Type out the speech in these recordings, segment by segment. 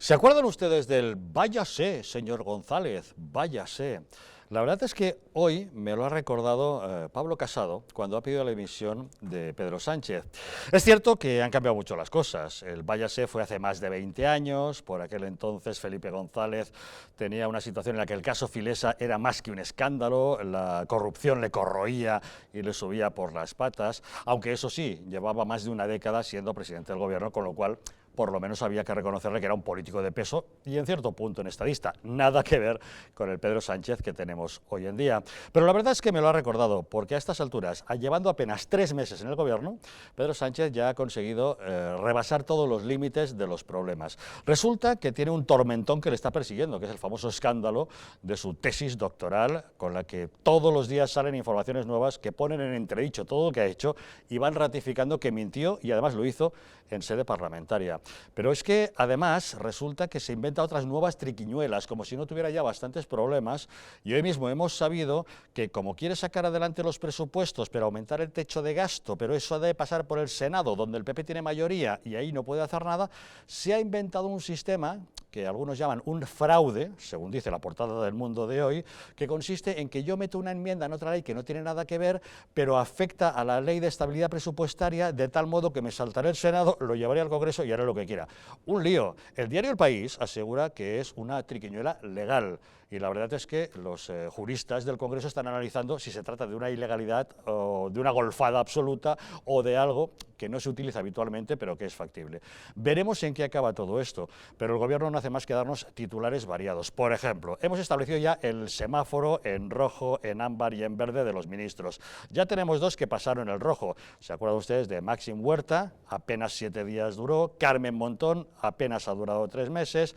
¿Se acuerdan ustedes del váyase, señor González, váyase? La verdad es que hoy me lo ha recordado Pablo Casado cuando ha pedido la dimisión de Pedro Sánchez. Es cierto que han cambiado mucho las cosas. El váyase fue hace más de 20 años. Por aquel entonces Felipe González tenía una situación en la que el caso Filesa era más que un escándalo. La corrupción le corroía y le subía por las patas. Aunque eso sí, llevaba más de una década siendo presidente del gobierno, con lo cual por lo menos había que reconocerle que era un político de peso y en cierto punto un estadista. Nada que ver con el Pedro Sánchez que tenemos hoy en día. Pero la verdad es que me lo ha recordado, porque a estas alturas, llevando apenas 3 meses en el gobierno, Pedro Sánchez ya ha conseguido rebasar todos los límites de los problemas. Resulta que tiene un tormentón que le está persiguiendo, que es el famoso escándalo de su tesis doctoral, con la que todos los días salen informaciones nuevas que ponen en entredicho todo lo que ha hecho y van ratificando que mintió y además lo hizo en sede parlamentaria. Pero es que, además, resulta que se inventa otras nuevas triquiñuelas, como si no tuviera ya bastantes problemas, y hoy mismo hemos sabido que, como quiere sacar adelante los presupuestos, pero aumentar el techo de gasto, pero eso debe pasar por el Senado, donde el PP tiene mayoría, y ahí no puede hacer nada, se ha inventado un sistema que algunos llaman un fraude, según dice la portada del Mundo de hoy, que consiste en que yo meto una enmienda en otra ley que no tiene nada que ver, pero afecta a la ley de estabilidad presupuestaria de tal modo que me saltaré el Senado, lo llevaré al Congreso y haré lo que quiera. Un lío. El diario El País asegura que es una triquiñuela legal. Y la verdad es que los juristas del Congreso están analizando si se trata de una ilegalidad o de una golfada absoluta o de algo que no se utiliza habitualmente pero que es factible. Veremos en qué acaba todo esto, pero el Gobierno no hace más que darnos titulares variados. Por ejemplo, hemos establecido ya el semáforo en rojo, en ámbar y en verde de los ministros. Ya tenemos 2 que pasaron el rojo. ¿Se acuerdan ustedes de Maxim Huerta? Apenas 7 días duró. Carmen Montón apenas ha durado 3 meses.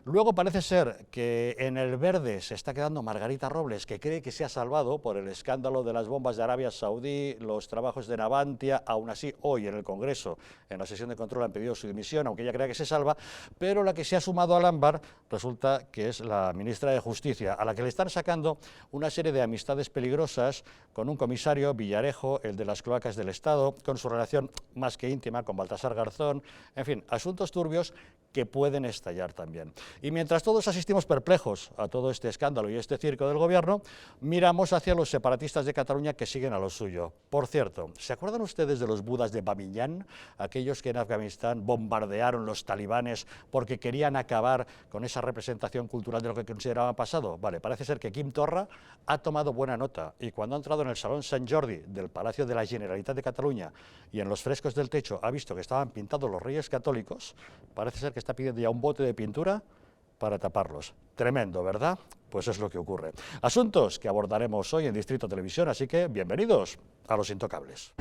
Luego parece ser que en el verde se está quedando Margarita Robles, que cree que se ha salvado por el escándalo de las bombas de Arabia Saudí, los trabajos de Navantia. Aún así, hoy en el Congreso, en la sesión de control, han pedido su dimisión, aunque ella crea que se salva, pero la que se ha sumado al ámbar resulta que es la ministra de Justicia, a la que le están sacando una serie de amistades peligrosas con un comisario, Villarejo, el de las cloacas del Estado, con su relación más que íntima con Baltasar Garzón, en fin, asuntos turbios que pueden estallar también. Y mientras todos asistimos perplejos a todo este escándalo y este circo del Gobierno, miramos hacia los separatistas de Cataluña que siguen a lo suyo. Por cierto, ¿se acuerdan ustedes de los budas de Bamiyan? Aquellos que en Afganistán bombardearon los talibanes porque querían acabar con esa representación cultural de lo que consideraban pasado. Vale, parece ser que Quim Torra ha tomado buena nota y cuando ha entrado en el Salón Sant Jordi del Palacio de la Generalitat de Cataluña y en los frescos del techo ha visto que estaban pintados los Reyes Católicos, parece ser que está pidiendo ya un bote de pintura para taparlos. Tremendo, ¿verdad? Pues es lo que ocurre. Asuntos que abordaremos hoy en Distrito Televisión, así que bienvenidos a Los Intocables.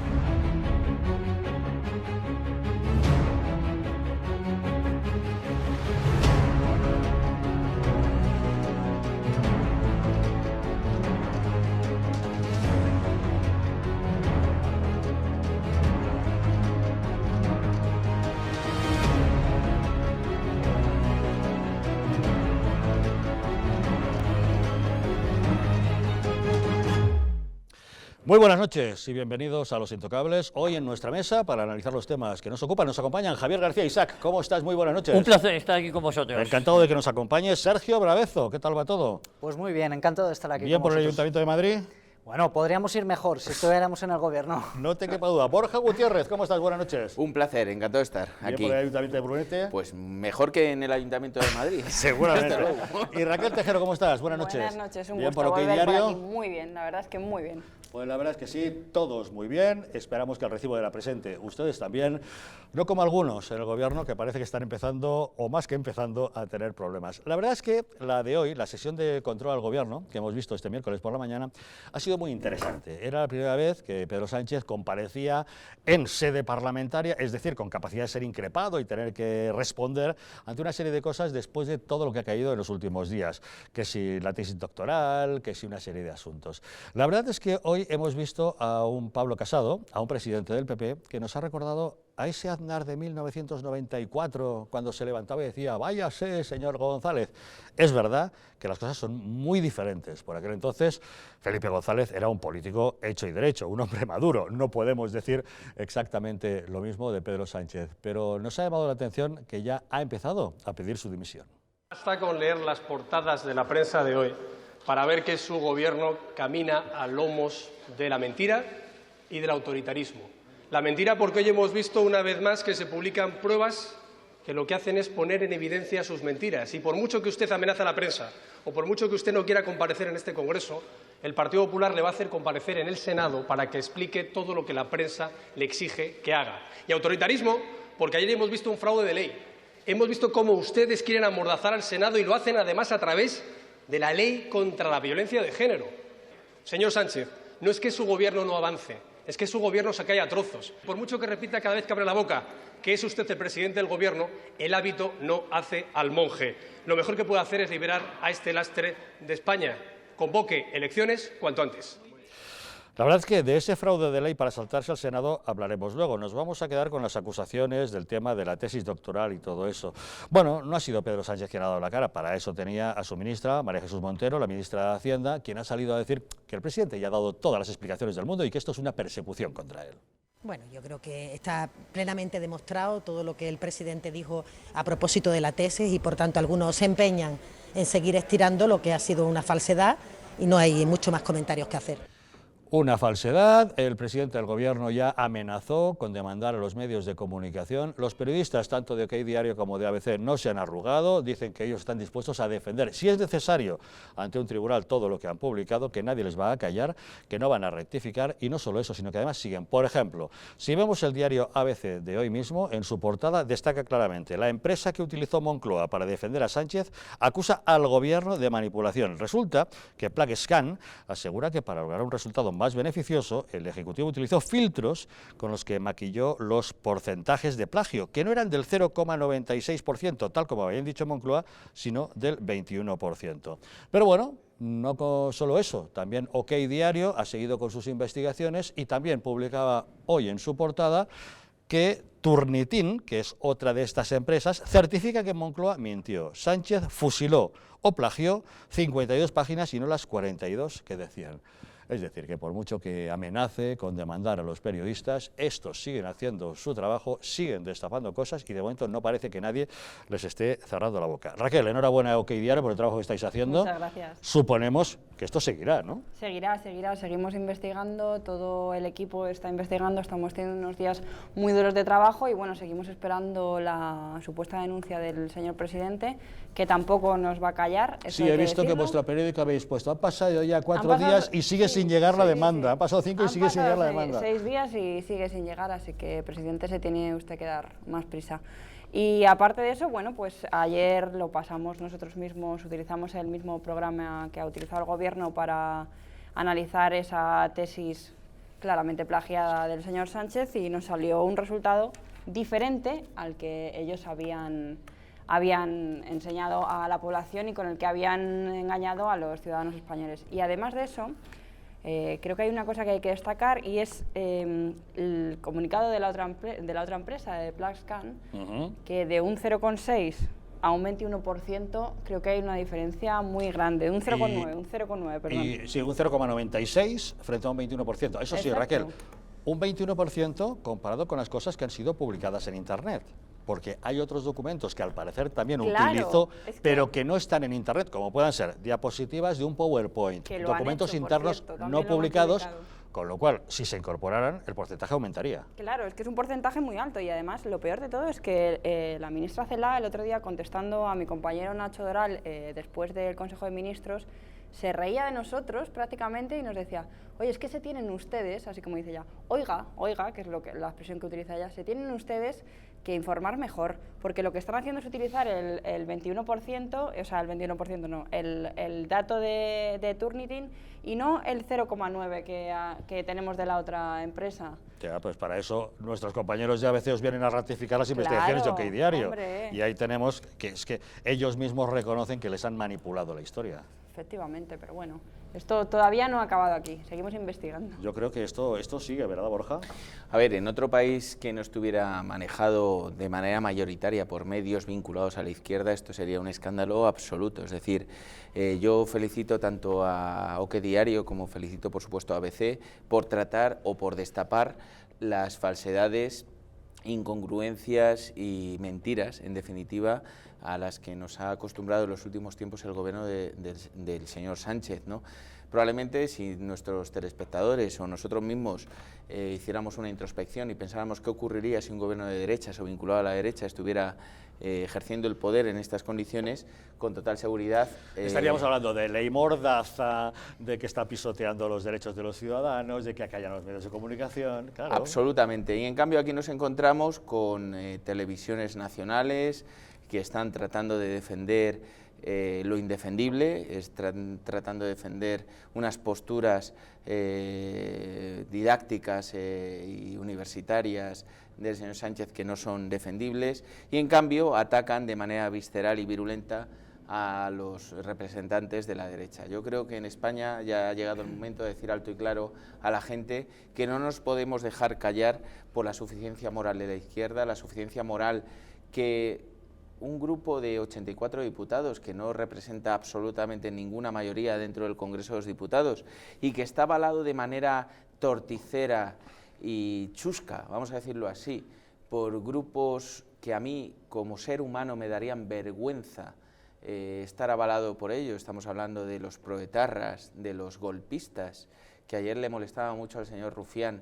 Muy buenas noches y bienvenidos a Los Intocables. Hoy en nuestra mesa, para analizar los temas que nos ocupan, nos acompañan Javier García Isaac. ¿Cómo estás? Muy buenas noches. Un placer estar aquí con vosotros. Encantado de que nos acompañe Sergio Bravezo. ¿Qué tal va todo? Pues muy bien, encantado de estar aquí. ¿Bien con por el vosotros. Ayuntamiento de Madrid? Bueno, podríamos ir mejor si estuviéramos en el gobierno. No te quepa duda. Borja Gutiérrez, ¿cómo estás? Buenas noches. Un placer, encantado de estar ¿Bien aquí. por el Ayuntamiento de Brunete? Pues mejor que en el Ayuntamiento de Madrid. Seguramente. Desde luego. Y Raquel Tejero, ¿cómo estás? Buenas noches. Buenas noches, un ¿Bien gusto por OK volver Diario? por aquí. Muy bien, la verdad es que muy bien. Pues la verdad es que sí, todos muy bien. Esperamos que al recibo de la presente ustedes también, no como algunos en el gobierno que parece que están empezando, o más que empezando, a tener problemas. La verdad es que la de hoy, la sesión de control al gobierno, que hemos visto este miércoles por la mañana, ha sido muy interesante. Era la primera vez que Pedro Sánchez comparecía en sede parlamentaria, es decir, con capacidad de ser increpado y tener que responder ante una serie de cosas después de todo lo que ha caído en los últimos días, que si la tesis doctoral, que si una serie de asuntos. La verdad es que hoy hoy hemos visto a un Pablo Casado, a un presidente del PP, que nos ha recordado a ese Aznar de 1994, cuando se levantaba y decía, váyase, señor González. Es verdad que las cosas son muy diferentes. Por aquel entonces, Felipe González era un político hecho y derecho, un hombre maduro. No podemos decir exactamente lo mismo de Pedro Sánchez, pero nos ha llamado la atención que ya ha empezado a pedir su dimisión. Basta con leer las portadas de la prensa de hoy para ver que su gobierno camina a lomos de la mentira y del autoritarismo. La mentira porque hoy hemos visto una vez más que se publican pruebas que lo que hacen es poner en evidencia sus mentiras. Y por mucho que usted amenace a la prensa o por mucho que usted no quiera comparecer en este Congreso, el Partido Popular le va a hacer comparecer en el Senado para que explique todo lo que la prensa le exige que haga. Y autoritarismo porque ayer hemos visto un fraude de ley. Hemos visto cómo ustedes quieren amordazar al Senado y lo hacen además a través de la ley contra la violencia de género. Señor Sánchez, no es que su gobierno no avance, es que su gobierno se cae a trozos. Por mucho que repita cada vez que abre la boca que es usted el presidente del gobierno, el hábito no hace al monje. Lo mejor que puede hacer es liberar a este lastre de España. Convoque elecciones cuanto antes. La verdad es que de ese fraude de ley para saltarse al Senado hablaremos luego. Nos vamos a quedar con las acusaciones del tema de la tesis doctoral y todo eso. Bueno, no ha sido Pedro Sánchez quien ha dado la cara. Para eso tenía a su ministra, María Jesús Montero, la ministra de Hacienda, quien ha salido a decir que el presidente ya ha dado todas las explicaciones del mundo y que esto es una persecución contra él. Bueno, yo creo que está plenamente demostrado todo lo que el presidente dijo a propósito de la tesis y por tanto algunos se empeñan en seguir estirando lo que ha sido una falsedad y no hay mucho más comentarios que hacer. Una falsedad, el presidente del gobierno ya amenazó con demandar a los medios de comunicación. Los periodistas, tanto de OK Diario como de ABC, no se han arrugado, dicen que ellos están dispuestos a defender, si es necesario, ante un tribunal todo lo que han publicado, que nadie les va a callar, que no van a rectificar, y no solo eso, sino que además siguen. Por ejemplo, si vemos el diario ABC de hoy mismo, en su portada destaca claramente, la empresa que utilizó Moncloa para defender a Sánchez acusa al gobierno de manipulación. Resulta que PlugScan asegura que para lograr un resultado más beneficioso, el Ejecutivo utilizó filtros con los que maquilló los porcentajes de plagio, que no eran del 0,96%, tal como habían dicho Moncloa, sino del 21%. Pero bueno, no solo eso, también OK Diario ha seguido con sus investigaciones y también publicaba hoy en su portada que Turnitin, que es otra de estas empresas, certifica que Moncloa mintió. Sánchez fusiló o plagió 52 páginas y no las 42 que decían. Es decir, que por mucho que amenace con demandar a los periodistas, estos siguen haciendo su trabajo, siguen destapando cosas y de momento no parece que nadie les esté cerrando la boca. Raquel, enhorabuena a OK Diario por el trabajo que estáis haciendo. Muchas gracias. Suponemos que esto seguirá, ¿no? Seguirá, seguimos investigando, todo el equipo está investigando, estamos teniendo unos días muy duros de trabajo y bueno, seguimos esperando la supuesta denuncia del señor presidente, que tampoco nos va a callar. Sí, he visto que vuestro periódico habéis puesto, han pasado ya 4 días y sigue sin llegar la demanda, han pasado 5 y sigue sin llegar la demanda. 6 días y sigue sin llegar, así que, presidente, se tiene usted que dar más prisa. Y aparte de eso, bueno, pues ayer lo pasamos nosotros mismos, utilizamos el mismo programa que ha utilizado el gobierno para analizar esa tesis claramente plagiada del señor Sánchez y nos salió un resultado diferente al que ellos habían enseñado a la población y con el que habían engañado a los ciudadanos españoles. Y además de eso, creo que hay una cosa que hay que destacar y es el comunicado de la otra empresa, de PlugScan, que de un 0,6 a un 21% creo que hay una diferencia muy grande, un 0,9, perdón. Y sí, un 0,96 frente a un 21%. Eso sí, Exacto. Raquel, un 21% comparado con las cosas que han sido publicadas en Internet. Porque hay otros documentos que al parecer también Claro, utilizó, es que- pero que no están en Internet, como puedan ser diapositivas de un PowerPoint, Que lo han documentos hecho, por internos cierto, también no lo hemos publicados, publicado. con lo cual, si se incorporaran, el porcentaje aumentaría. Claro, es que es un porcentaje muy alto y además lo peor de todo es que la ministra Celaá el otro día contestando a mi compañero Nacho Doral después del Consejo de Ministros se reía de nosotros prácticamente y nos decía, oye, es que se tienen ustedes, así como dice ella, oiga, que es la expresión que utiliza ella, se tienen ustedes que informar mejor, porque lo que están haciendo es utilizar el 21%, o sea, el 21% no, el dato de Turnitin y no el 0,9 que tenemos de la otra empresa. Ya, pues para eso nuestros compañeros de ABC os vienen a ratificar las investigaciones de OK Diario. Hombre. Y ahí tenemos que es que ellos mismos reconocen que les han manipulado la historia. efectivamente, pero bueno, esto todavía no ha acabado aquí, seguimos investigando. Yo creo que esto sigue, ¿verdad, Borja? A ver, en otro país que no estuviera manejado de manera mayoritaria por medios vinculados a la izquierda, esto sería un escándalo absoluto. Es decir, yo felicito tanto a OK Diario como felicito, por supuesto, a ABC por tratar o por destapar las falsedades, incongruencias y mentiras, en definitiva, a las que nos ha acostumbrado en los últimos tiempos el gobierno del señor Sánchez, ¿no? Probablemente si nuestros telespectadores o nosotros mismos hiciéramos una introspección y pensáramos qué ocurriría si un gobierno de derechas o vinculado a la derecha estuviera ejerciendo el poder en estas condiciones, con total seguridad... Estaríamos hablando de ley mordaza, de que está pisoteando los derechos de los ciudadanos, de que acallan los medios de comunicación, claro. Absolutamente, y en cambio aquí nos encontramos con televisiones nacionales que están tratando de defender lo indefendible, están tratando de defender unas posturas didácticas y universitarias del señor Sánchez que no son defendibles, y en cambio atacan de manera visceral y virulenta a los representantes de la derecha. Yo creo que en España ya ha llegado el momento de decir alto y claro a la gente que no nos podemos dejar callar por la suficiencia moral de la izquierda, la suficiencia moral que un grupo de 84 diputados que no representa absolutamente ninguna mayoría dentro del Congreso de los Diputados y que está avalado de manera torticera y chusca, vamos a decirlo así, por grupos que a mí como ser humano me darían vergüenza estar avalado por ello. Estamos hablando de los proetarras, de los golpistas, que ayer le molestaba mucho al señor Rufián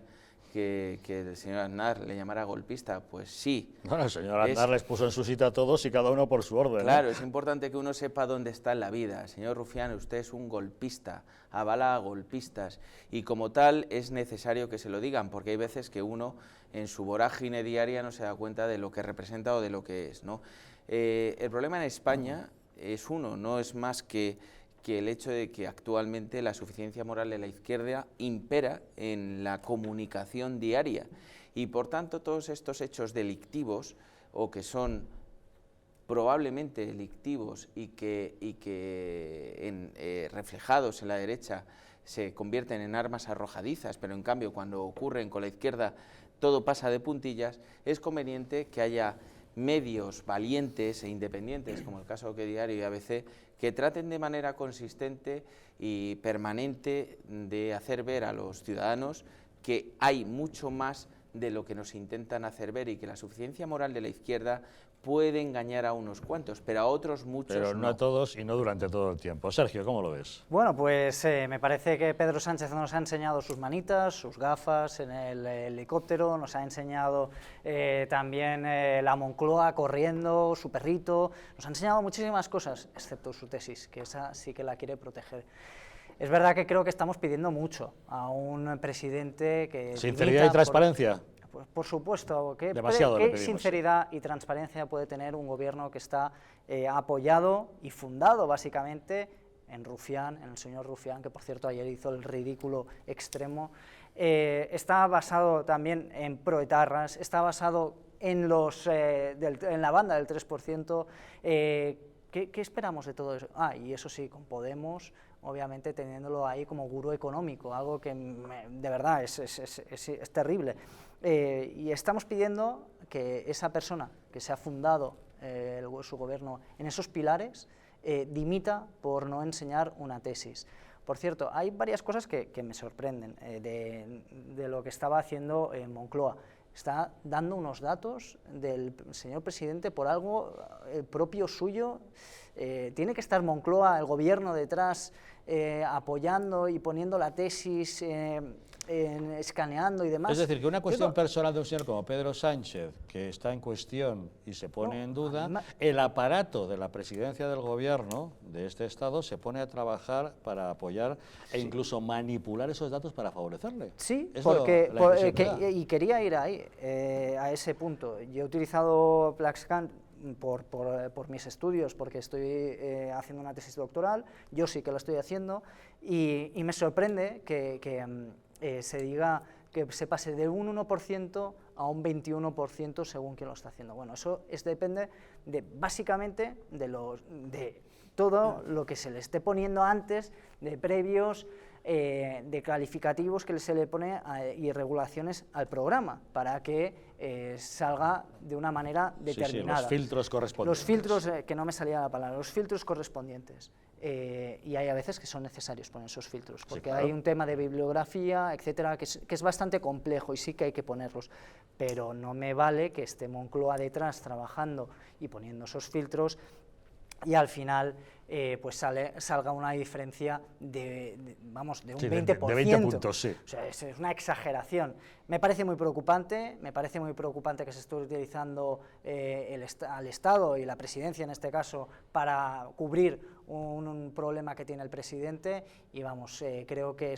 que el señor Aznar le llamara golpista. Pues sí. Bueno, el señor Aznar les puso en su sitio a todos y cada uno por su orden. Claro, es importante que uno sepa dónde está en la vida. Señor Rufián, usted es un golpista, avala a golpistas, y como tal es necesario que se lo digan, porque hay veces que uno en su vorágine diaria no se da cuenta de lo que representa o de lo que es, ¿no? El problema en España es uno, no es más que el hecho de que actualmente la suficiencia moral de la izquierda impera en la comunicación diaria, y por tanto todos estos hechos delictivos, o que son probablemente delictivos y que reflejados en la derecha se convierten en armas arrojadizas, pero en cambio cuando ocurren con la izquierda todo pasa de puntillas, es conveniente que haya medios valientes e independientes, como el caso de OK Diario y ABC, que traten de manera consistente y permanente de hacer ver a los ciudadanos que hay mucho más de lo que nos intentan hacer ver, y que la suficiencia moral de la izquierda puede engañar a unos cuantos, pero a otros muchos pero no a todos y no durante todo el tiempo. Sergio, ¿cómo lo ves? Bueno, pues me parece que Pedro Sánchez nos ha enseñado sus manitas, sus gafas en el helicóptero, nos ha enseñado también la Moncloa corriendo, su perrito, nos ha enseñado muchísimas cosas, excepto su tesis, que esa sí que la quiere proteger. Es verdad que creo que estamos pidiendo mucho a un presidente que... ¿Sinceridad y transparencia? Por supuesto, ¿qué sinceridad y transparencia puede tener un gobierno que está apoyado y fundado básicamente en Rufián, en el señor Rufián, que por cierto ayer hizo el ridículo extremo? Está basado también en proetarras, está basado en la banda del 3%. ¿Qué esperamos de todo eso? Y eso sí, con Podemos, obviamente teniéndolo ahí como gurú económico, algo que de verdad es terrible. Y estamos pidiendo que esa persona que se ha fundado su gobierno en esos pilares dimita por no enseñar una tesis. Por cierto, hay varias cosas que me sorprenden de lo que estaba haciendo Moncloa. Está dando unos datos del señor presidente por algo propio suyo. Tiene que estar Moncloa, el gobierno detrás, apoyando y poniendo la tesis, escaneando y demás. Es decir, que una cuestión personal de un señor como Pedro Sánchez, que está en cuestión y se pone en duda, el aparato de la presidencia del gobierno de este Estado se pone a trabajar para apoyar e incluso manipular esos datos para favorecerle. Sí, es porque y quería ir ahí, a ese punto. Yo he utilizado PlaxCan por mis estudios, porque estoy haciendo una tesis doctoral, yo sí que lo estoy haciendo, y me sorprende que se diga que se pase de un 1% a un 21% según quien lo está haciendo. Bueno, eso depende básicamente de todo lo que se le esté poniendo antes de previos, de calificativos que se le pone y regulaciones al programa para que salga de una manera determinada. Sí, los filtros correspondientes. Los filtros, que no me salía la palabra, los filtros correspondientes. Y hay a veces que son necesarios poner esos filtros, porque hay un tema de bibliografía, etcétera, que es bastante complejo y sí que hay que ponerlos, pero no me vale que esté Moncloa detrás trabajando y poniendo esos filtros y al final pues salga una diferencia de un 20%. De 20 puntos, sí. O sea, es una exageración. Me parece muy preocupante que se esté utilizando al Estado y la Presidencia en este caso para cubrir un problema que tiene el presidente y vamos, creo que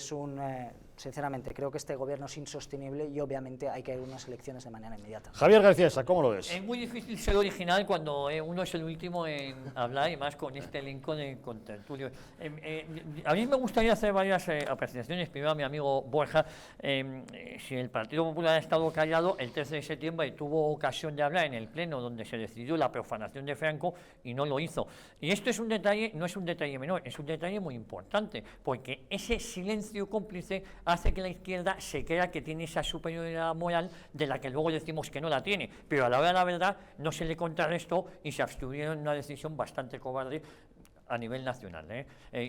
sinceramente, creo que este gobierno es insostenible y obviamente hay que ir a unas elecciones de manera inmediata. Javier García, ¿cómo lo ves? Es muy difícil ser original cuando uno es el último en hablar y más con este elenco de contertulio. A mí me gustaría hacer varias apreciaciones. Primero a mi amigo Borja, si el Partido Popular ha estado callado, el 13 de septiembre tuvo ocasión de hablar en el Pleno donde se decidió la profanación de Franco y no lo hizo. Y esto es un detalle, no es un detalle menor, es un detalle muy importante, porque ese silencio cómplice hace que la izquierda se crea que tiene esa superioridad moral de la que luego decimos que no la tiene, pero a la hora de la verdad no se le contrarrestó y se abstuvieron en una decisión bastante cobarde a nivel nacional.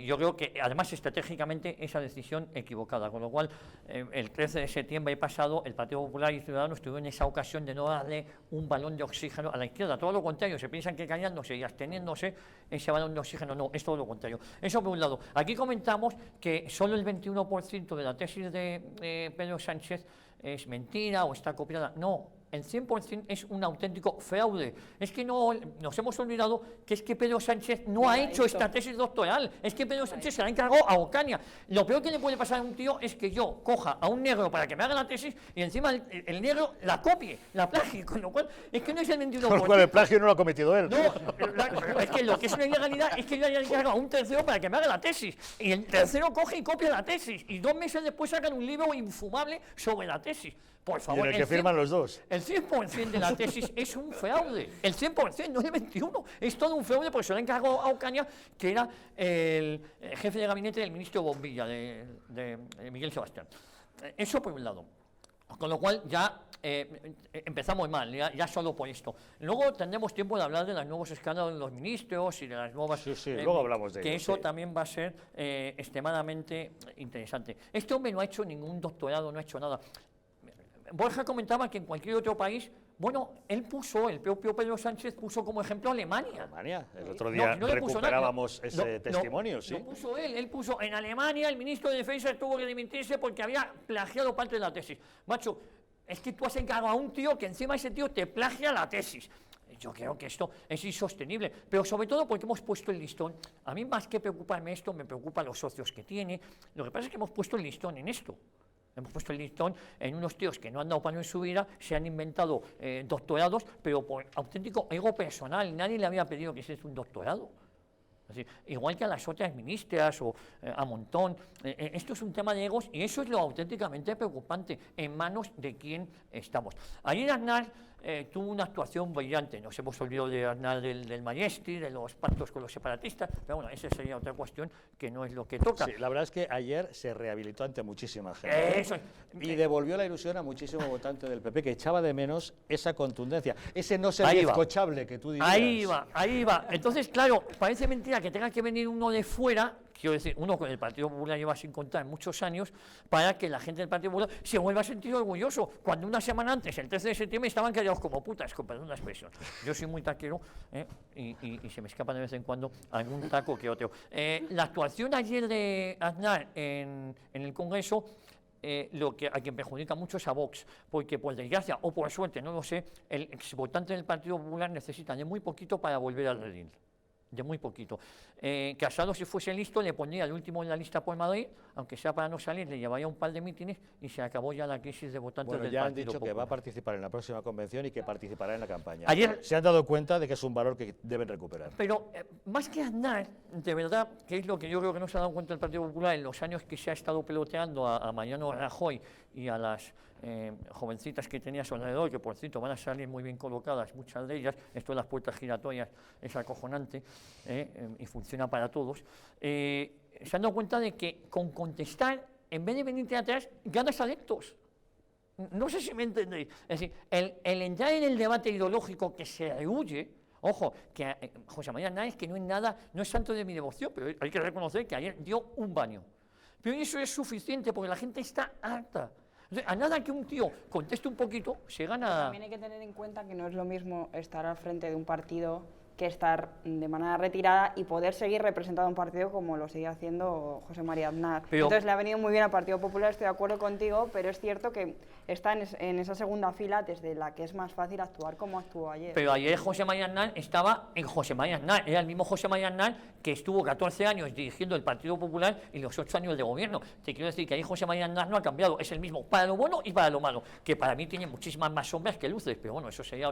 Yo creo que además estratégicamente esa decisión equivocada, con lo cual el 13 de septiembre pasado el Partido Popular y Ciudadanos tuvieron esa ocasión de no darle un balón de oxígeno a la izquierda, todo lo contrario, se piensan que callándose y absteniéndose ese balón de oxígeno, no, es todo lo contrario. Eso por un lado. Aquí comentamos que solo el 21% de la tesis de Pedro Sánchez es mentira o está copiada, no. El 100% es un auténtico fraude. Es que no nos hemos olvidado que es que Pedro Sánchez no ha hecho esta tesis doctoral. Es que Pedro Sánchez se la ha encargado a Ocaña. Lo peor que le puede pasar a un tío es que yo coja a un negro para que me haga la tesis y encima el negro la copie, la plagie, con lo cual es que no es el 21%. Con lo cual el plagio no lo ha cometido él. No, es que lo que es una ilegalidad es que yo le encargo a un tercero para que me haga la tesis y el tercero coge y copia la tesis y 2 meses después sacan un libro infumable sobre la tesis. Por favor, y en el que firman los dos. El 100% de la tesis es un fraude. El 100%, no el 21%. Es todo un fraude porque se lo encargó a Ocaña, que era el jefe de gabinete del ministro Bombilla, de Miguel Sebastián. Eso por un lado. Con lo cual ya empezamos mal, ya solo por esto. Luego tendremos tiempo de hablar de los nuevos escándalos de los ministros y de las nuevas... Sí, luego hablamos de ello. Que eso también va a ser extremadamente interesante. Este hombre no ha hecho ningún doctorado, no ha hecho nada. Borja comentaba que en cualquier otro país, bueno, el propio Pedro Sánchez puso como ejemplo a Alemania. Alemania, el otro día recuperábamos ese testimonio, sí. Lo puso él puso en Alemania el ministro de Defensa tuvo que dimitirse porque había plagiado parte de la tesis. Macho, es que tú has encargado a un tío que encima ese tío te plagia la tesis. Yo creo que esto es insostenible, pero sobre todo porque hemos puesto el listón. A mí más que preocuparme esto, me preocupan los socios que tiene. Lo que pasa es que hemos puesto el listón en esto. Hemos puesto el listón en unos tíos que no han dado palo en su vida, se han inventado doctorados, pero por auténtico ego personal. Nadie le había pedido que hiciese un doctorado. Así, igual que a las otras ministras o a Montón. Esto es un tema de egos y eso es lo auténticamente preocupante. ¿En manos de quién estamos? Ayer Aznar tuvo una actuación brillante. Nos hemos olvidado de Aznar del Majesty, de los pactos con los separatistas, pero bueno, esa sería otra cuestión que no es lo que toca. Sí, la verdad es que ayer se rehabilitó ante muchísima gente. Eso es. Y devolvió la ilusión a muchísimo votante del PP que echaba de menos esa contundencia, ese no ser bizcochable que tú dirías. Ahí va. Entonces, claro, parece mentira que tenga que venir uno de fuera, quiero decir, uno con el Partido Popular lleva sin contar muchos años, para que la gente del Partido Popular se vuelva a sentir orgulloso, cuando una semana antes, el 13 de septiembre, estaban callados como putas, con perdón la expresión. Yo soy muy taquero y se me escapa de vez en cuando algún taco que otro. La actuación ayer de Aznar en el Congreso, a quien perjudica mucho es a Vox, porque por desgracia o por suerte, no lo sé, el exvotante del Partido Popular necesita de muy poquito para volver al redil. De muy poquito. Casado, si fuese listo, le pondría el último en la lista por Madrid, aunque sea para no salir, le llevaría un par de mítines y se acabó ya la crisis de votantes del Partido Popular. Ya han dicho que va a participar en la próxima convención y que participará en la campaña. Ayer se han dado cuenta de que es un valor que deben recuperar. Pero más que Aznar, de verdad, que es lo que yo creo que no se ha dado cuenta el Partido Popular en los años que se ha estado peloteando a Mariano Rajoy y a las jovencitas que tenía a su alrededor, que por cierto van a salir muy bien colocadas, muchas de ellas, esto de las puertas giratorias es acojonante y funciona para todos, se han dado cuenta de que con contestar, en vez de venirte atrás, ganas adeptos. No sé si me entendéis. Es decir, el entrar en el debate ideológico que se rehuye, ojo, que José María Aznar es que no es nada, no es santo de mi devoción, pero hay que reconocer que ayer dio un baño. Pero eso es suficiente porque la gente está harta. Entonces, a nada que un tío conteste un poquito, se gana... También hay que tener en cuenta que no es lo mismo estar al frente de un partido que estar de manera retirada y poder seguir representando un partido como lo sigue haciendo José María Aznar. Entonces le ha venido muy bien al Partido Popular, estoy de acuerdo contigo, pero es cierto que está en esa segunda fila desde la que es más fácil actuar como actuó ayer. Pero ayer José María Aznar estaba en José María Aznar, era el mismo José María Aznar que estuvo 14 años dirigiendo el Partido Popular y los 8 años de gobierno. Te quiero decir que ahí José María Aznar no ha cambiado, es el mismo para lo bueno y para lo malo, que para mí tiene muchísimas más sombras que luces, pero bueno, eso sería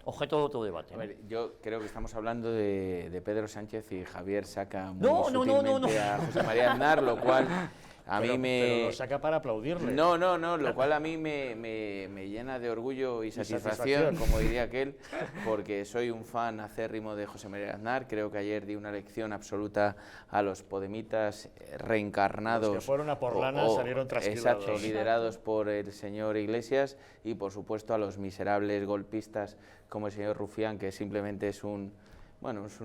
objeto de otro debate. A ver, yo creo que estamos hablando de Pedro Sánchez y Javier saca muy no, sutilmente a José María Aznar, lo cual a mí Pero lo saca para aplaudirle. No, lo cual a mí me llena de orgullo y satisfacción, como diría aquel, porque soy un fan acérrimo de José María Aznar. Creo que ayer di una lección absoluta a los podemitas reencarnados. Los que fueron a por lana salieron trasquilados. Exacto, liderados por el señor Iglesias y, por supuesto, a los miserables golpistas como el señor Rufián, que simplemente es un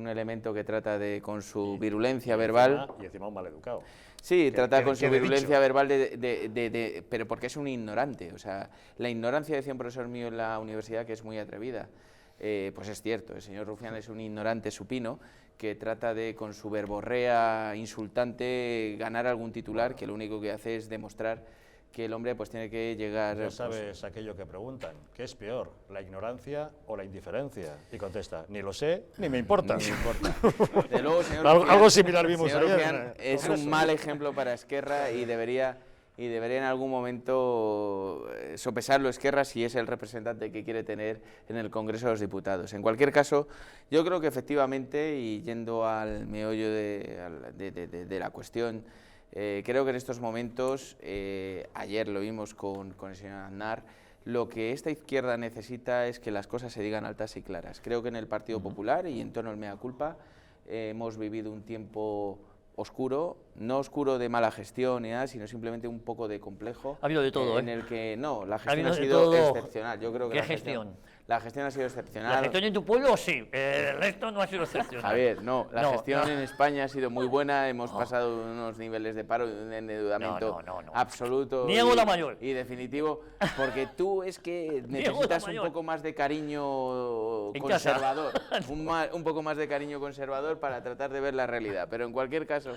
elemento que trata de, con su virulencia verbal... Y encima un maleducado. Sí, trata con su virulencia verbal pero porque es un ignorante. O sea, la ignorancia, decía un profesor mío en la universidad, que es muy atrevida. Pues es cierto, el señor Rufián es un ignorante supino que trata de, con su verborrea insultante, ganar algún titular, que lo único que hace es demostrar que el hombre pues tiene que llegar... Ya sabes aquello que preguntan, ¿qué es peor, la ignorancia o la indiferencia? Y contesta, ni lo sé, ni me importa. Ni me importa. De luego, señor algo similar vimos señor ayer. Rufián es un mal ejemplo para Esquerra y debería en algún momento sopesarlo Esquerra si es el representante que quiere tener en el Congreso de los Diputados. En cualquier caso, yo creo que efectivamente, y yendo al meollo de la cuestión, creo que en estos momentos, ayer lo vimos con el señor Aznar, lo que esta izquierda necesita es que las cosas se digan altas y claras. Creo que en el Partido Popular y en torno al mea culpa hemos vivido un tiempo oscuro, no oscuro de mala gestión ni nada, sino simplemente un poco de complejo. Ha habido de todo, en el que no, la gestión ha sido excepcional. Yo creo que ¿Qué gestión? La gestión ha sido excepcional. ¿La gestión en tu pueblo? Sí, el resto no ha sido excepcional. Javier, la gestión en España ha sido muy buena, hemos pasado unos niveles de paro y un endeudamiento absoluto. Niego la mayor. Y definitivo, porque tú es que necesitas un poco más de cariño conservador, un poco más de cariño conservador para tratar de ver la realidad. Pero en cualquier caso,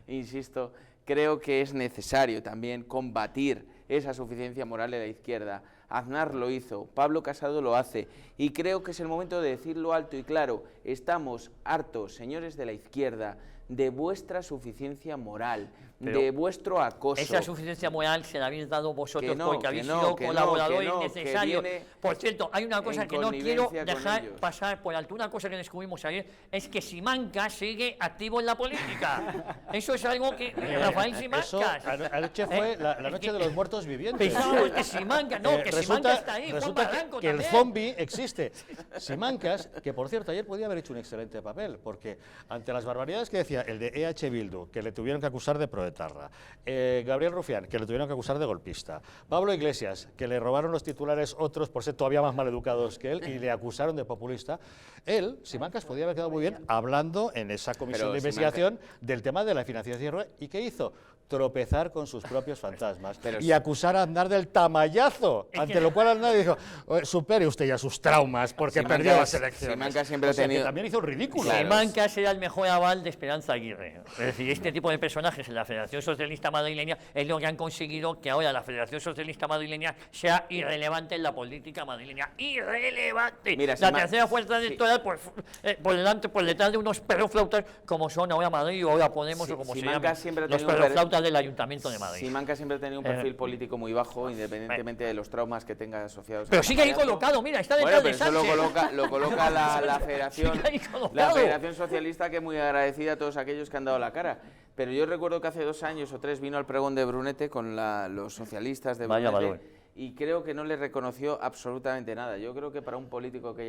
insisto, creo que es necesario también combatir esa suficiencia moral de la izquierda. Aznar lo hizo, Pablo Casado lo hace, y creo que es el momento de decirlo alto y claro: estamos hartos, señores de la izquierda, de vuestra suficiencia moral, de vuestro acoso. Esa suficiencia moral se la habéis dado vosotros porque habéis sido colaboradores necesarios. Por cierto, hay una cosa que no quiero dejar pasar por alto. Una cosa que descubrimos ayer es que Simancas sigue activo en la política. Eso es algo que Rafael Simancas. Anoche fue la noche de los muertos vivientes. Pensábamos que Simancas, que Simancas está ahí. Resulta que el zombie existe. Simancas, que por cierto ayer podía haber hecho un excelente papel, porque ante las barbaridades que decía el de EH Bildu, que le tuvieron que acusar de proetarra, Gabriel Rufián, que le tuvieron que acusar de golpista, Pablo Iglesias, que le robaron los titulares otros por ser todavía más maleducados que él y le acusaron de populista, él, Simancas, podía haber quedado muy bien hablando en esa comisión de investigación del tema de la financiación. ¿Y qué hizo? Tropezar con sus propios fantasmas y acusar a Aznar del tamallazo, ante lo cual Aznar dijo: supere usted ya sus traumas porque perdió las elecciones. Simancas siempre ha tenido... que también hizo un ridículo. Claro. Simancas era el mejor aval de Esperanza Aguirre. Es decir, este tipo de personajes en la Federación Socialista Madrileña es lo que han conseguido que ahora la Federación Socialista Madrileña sea irrelevante en la política madrileña. ¡Irrelevante! Mira, la tercera fuerza electoral por detrás de unos perroflautas como son ahora Madrid o ahora Podemos o como se llaman los perroflautas del Ayuntamiento de Madrid. Simancas siempre ha tenido un perfil político muy bajo, independientemente de los traumas problemas que tenga asociados. Pero sigue ahí colocado, mira, está detrás de Sánchez. Bueno, pero eso lo coloca la Federación Socialista, que es muy agradecida a todos aquellos que han dado la cara. Pero yo recuerdo que hace 2 años o 3 vino al pregón de Brunete con los socialistas de Brunete. Y creo que no le reconoció absolutamente nada. Yo creo que para un político que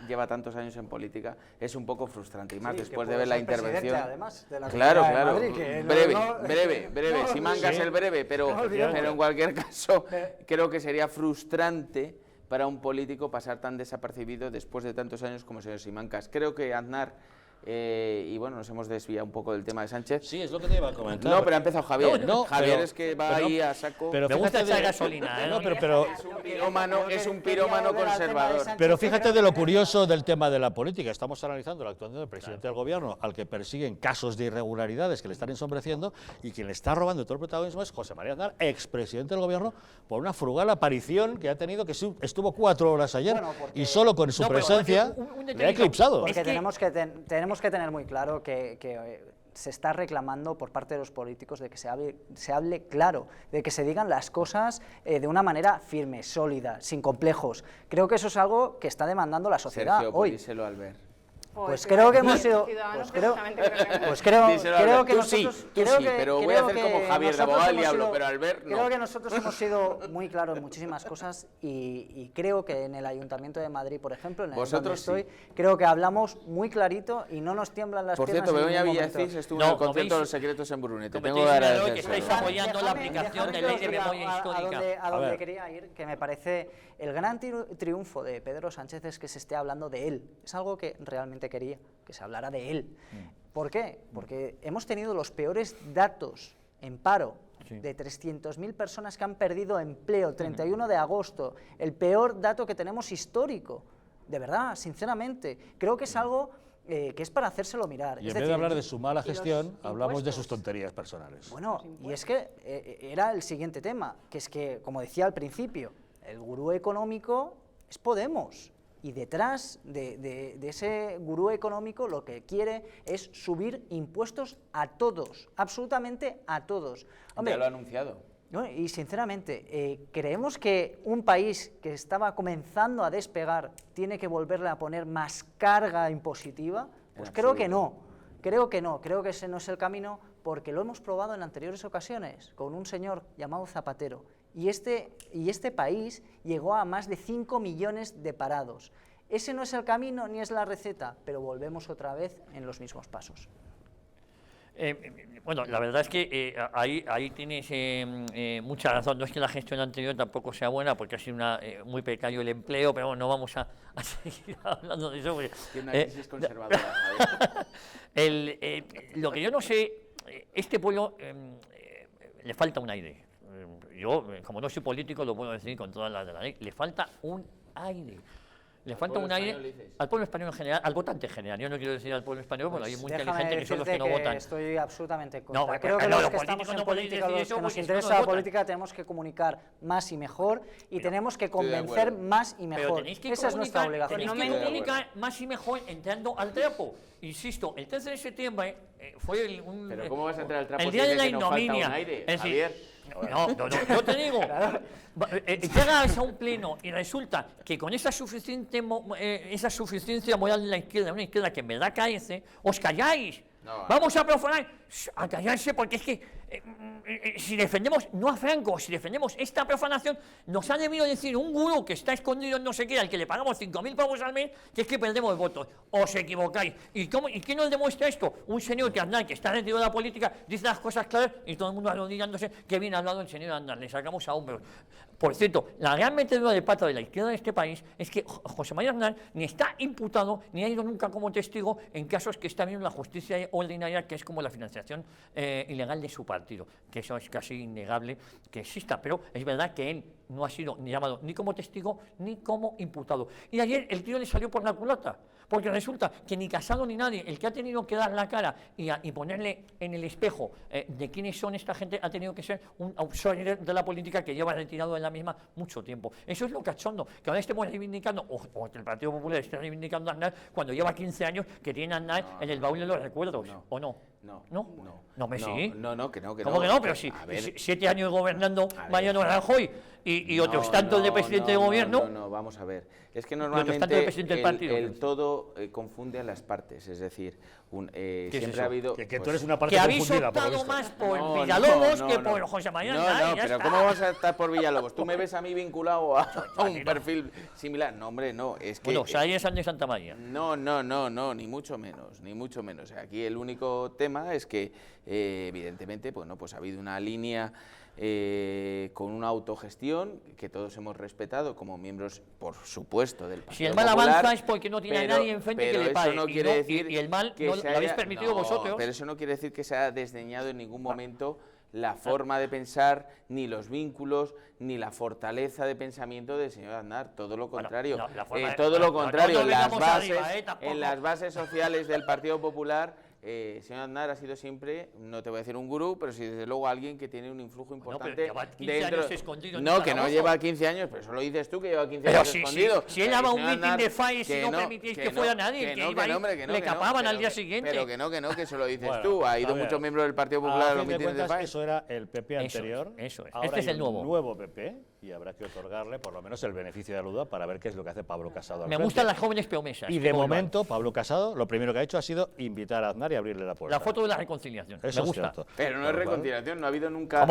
lleva tantos años en política es un poco frustrante, y más después de ver la intervención. Además, de la claro. Madrid, breve. Simancas el breve, pero en cualquier caso creo que sería frustrante para un político pasar tan desapercibido después de tantos años como el señor Simancas. Creo que Aznar... y bueno, nos hemos desviado un poco del tema de Sánchez. Sí, es lo que te iba a comentar. No, pero ha empezado Javier. Javier es que va ahí a saco. Pero me gusta echar gasolina. Es un pirómano conservador. Pero fíjate de lo curioso del tema de la política. Estamos analizando la actuación del presidente del gobierno, al que persiguen casos de irregularidades que le están ensombreciendo, y quien le está robando todo el protagonismo es José María Aznar, expresidente del gobierno, por una frugal aparición que ha tenido, que estuvo 4 horas ayer, y solo con su presencia le ha eclipsado. Porque tenemos que tener muy claro que se está reclamando por parte de los políticos de que se hable claro, de que se digan las cosas de una manera firme, sólida, sin complejos. Creo que eso es algo que está demandando la sociedad Sergio, hoy. Díselo, Albert. Pues creo que hemos sido... creo que nosotros... pero voy a hacer como Javier de abogado al diablo, pero Albert no. Creo que nosotros hemos sido muy claros en muchísimas cosas, y creo que en el Ayuntamiento de Madrid, por ejemplo, en el donde estoy, creo que hablamos muy clarito y no nos tiemblan las piernas. Por cierto, Begoña Villacís estuvo en el concierto de los secretos en Brunete. Tengo que agradecer que estáis apoyando la aplicación de ley de memoria histórica. A donde quería ir, que me parece el gran triunfo de Pedro Sánchez es que se esté hablando de él. Es algo que realmente quería, que se hablara de él. ¿Por qué? Porque hemos tenido los peores datos en paro, de 300.000 personas que han perdido empleo, 31 de agosto, el peor dato que tenemos histórico. De verdad, sinceramente, creo que es algo que es para hacérselo mirar. Y en vez de hablar de su mala gestión, hablamos de sus tonterías personales. Bueno, y es que era el siguiente tema, que es que, como decía al principio, el gurú económico es Podemos. Y detrás de ese gurú económico lo que quiere es subir impuestos a todos, absolutamente a todos. Hombre, ya lo ha anunciado. ¿No? Y sinceramente, ¿creemos que un país que estaba comenzando a despegar tiene que volverle a poner más carga impositiva? Pues creo que no, creo que ese no es el camino, porque lo hemos probado en anteriores ocasiones con un señor llamado Zapatero. Y este país llegó a más de 5 millones de parados. Ese no es el camino ni es la receta, pero volvemos otra vez en los mismos pasos. Bueno, la verdad es que ahí tienes mucha razón. No es que la gestión anterior tampoco sea buena, porque ha sido muy precario el empleo, pero no vamos a seguir hablando de eso. Tiene una crisis conservadora. Lo que yo no sé, este pueblo le falta un aire. Yo, como no soy político, lo puedo decir con todas las de la ley, le falta un aire. Le falta un aire al pueblo español en general, al votante en general. Yo no quiero decir al pueblo español, porque hay muy inteligentes que son los que no votan. Estoy absolutamente en contra. Creo que los que estamos en política, los que nos interesa la política, tenemos que comunicar más y mejor, y tenemos que convencer más y mejor. Esa es nuestra obligación. Tenéis que comunicar más y mejor entrando al trapo. Insisto, el 13 de septiembre fue ¿Pero cómo vas a entrar al trapo el día de la ignominia? No, yo te digo, llegas a un pleno y resulta que con esa suficiencia moral de la izquierda, una izquierda que en verdad carece, os calláis. Vamos a profanar, a callarse, porque es que si defendemos, no a Franco, si defendemos esta profanación, nos ha debido decir un gurú que está escondido en no sé qué, al que le pagamos 5.000 pavos al mes, que es que perdemos votos. Os equivocáis. ¿Y qué nos demuestra esto? Un señor que Aznar, que está retirado de la política, dice las cosas claras y todo el mundo arrodillándose, que bien hablado el señor Aznar, le sacamos a hombros. Por cierto, la gran metedura de pata de la izquierda de este país es que José María Aznar ni está imputado ni ha ido nunca como testigo en casos que está viendo la justicia ordinaria, que es como la financiación ilegal de su partido, que eso es casi innegable que exista, pero es verdad que él no ha sido ni llamado ni como testigo ni como imputado. Y ayer el tío le salió por la culata, porque resulta que ni Casado ni nadie, el que ha tenido que dar la cara y ponerle en el espejo de quiénes son esta gente, ha tenido que ser un outsider de la política que lleva retirado de la misma mucho tiempo. Eso es lo cachondo, que ahora estemos reivindicando, o que el Partido Popular esté reivindicando a Aznar cuando lleva 15 años que tiene a Aznar en el baúl de los recuerdos, ¿o no? No. No, me sí. No, que no. ¿Cómo que no? Pero si 7 años gobernando Mariano Rajoy y otros tantos de presidente de gobierno. No, vamos a ver. Es que normalmente el todo confunde a las partes. Es decir, siempre ha habido. Que tú eres una parte que habéis confundida, optado más por Villalobos que por José María Aznar. No, pero ¿cómo vas a estar por Villalobos? ¿Tú me ves a mí vinculado a un perfil similar? No, hombre, no. Es que. Bueno, Sáenz de Santa María. No, ni mucho menos. Aquí el único tema es que, evidentemente, bueno, pues ha habido una línea con una autogestión que todos hemos respetado como miembros, por supuesto, del Partido Si el mal Popular, avanza es porque no tiene a nadie enfrente que le pague. No quiere decir y el mal que no lo habéis permitido vosotros. Pero eso no quiere decir que se haya desdeñado en ningún momento la forma de pensar, ni los vínculos, ni la fortaleza de pensamiento del señor Aznar. Todo lo contrario. Todo lo contrario. En las bases sociales del Partido Popular, señor Aznar ha sido siempre, no te voy a decir un gurú, pero sí desde luego alguien que tiene un influjo importante dentro. No, que no lleva 15 años, pero eso lo dices tú, que lleva 15 años escondido. Si él daba un meeting de FAES y no permitís que fuera nadie, le capaban al día siguiente. Pero que eso lo dices tú. Ha ido muchos miembros del Partido Popular a los mítines de FAES. Eso era el PP anterior. Eso es. Ahora este es el nuevo. Nuevo PP, y habrá que otorgarle por lo menos el beneficio de la duda para ver qué es lo que hace Pablo Casado. Me gustan las jóvenes promesas. Y de momento, Pablo Casado lo primero que ha hecho ha sido invitar a Aznar y abrirle la puerta. La foto de la reconciliación. Eso me gusta. Pero no es reconciliación, no ha habido nunca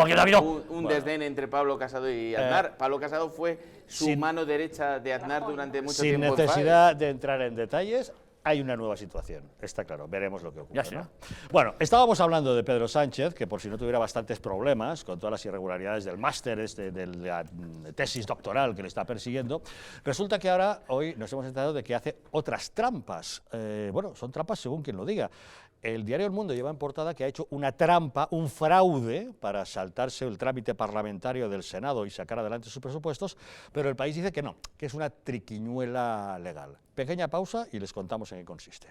un desdén entre Pablo Casado y Aznar. Pablo Casado fue su mano derecha de Aznar durante mucho tiempo. Sin necesidad de entrar en detalles, hay una nueva situación, está claro, veremos lo que ocurre. ¿No? Bueno, estábamos hablando de Pedro Sánchez, que por si no tuviera bastantes problemas con todas las irregularidades del máster, de la tesis doctoral que le está persiguiendo, resulta que ahora, hoy nos hemos enterado de que hace otras trampas. Bueno, son trampas según quien lo diga. El diario El Mundo lleva en portada que ha hecho una trampa, un fraude, para saltarse el trámite parlamentario del Senado y sacar adelante sus presupuestos, pero El País dice que no, que es una triquiñuela legal. Pequeña pausa y les contamos en qué consiste.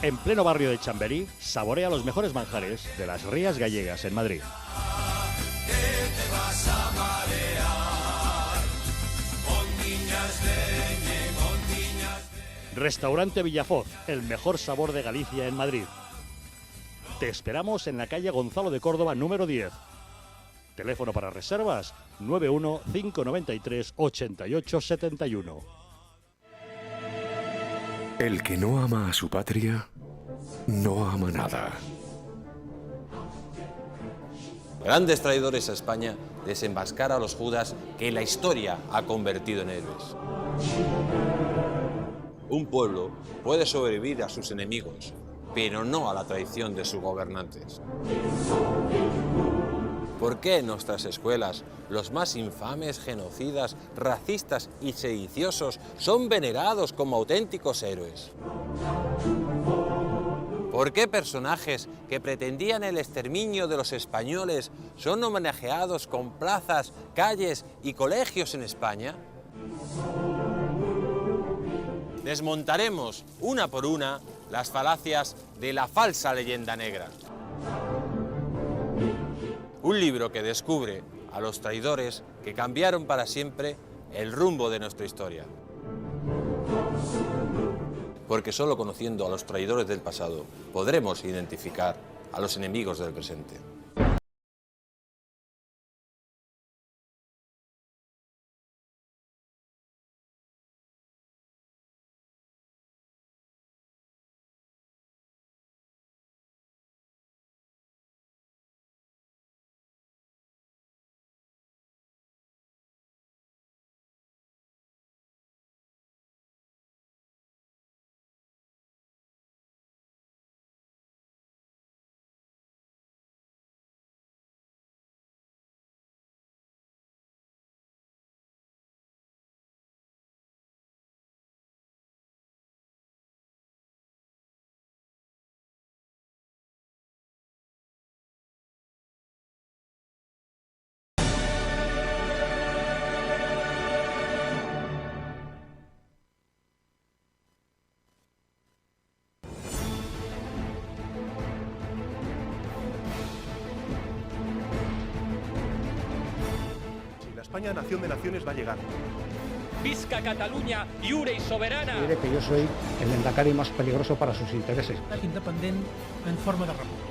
En pleno barrio de Chamberí, saborea los mejores manjares de las Rías Gallegas en Madrid. Restaurante Villafoz, el mejor sabor de Galicia en Madrid. Te esperamos en la calle Gonzalo de Córdoba, número 10. Teléfono para reservas 91 593 88 71. El que no ama a su patria, no ama nada. Grandes traidores a España, desenmascar a los Judas que la historia ha convertido en héroes. Un pueblo puede sobrevivir a sus enemigos, pero no a la traición de sus gobernantes. ¿Por qué en nuestras escuelas los más infames, genocidas, racistas y sediciosos son venerados como auténticos héroes? ¿Por qué personajes que pretendían el exterminio de los españoles son homenajeados con plazas, calles y colegios en España? Desmontaremos una por una las falacias de la falsa leyenda negra. Un libro que descubre a los traidores que cambiaron para siempre el rumbo de nuestra historia. Porque solo conociendo a los traidores del pasado podremos identificar a los enemigos del presente. España, nación de naciones, va a llegar. Visca Catalunya, lliure i soberana. Diré que yo soy el lehendakari más peligroso para sus intereses. Independiente en forma de república.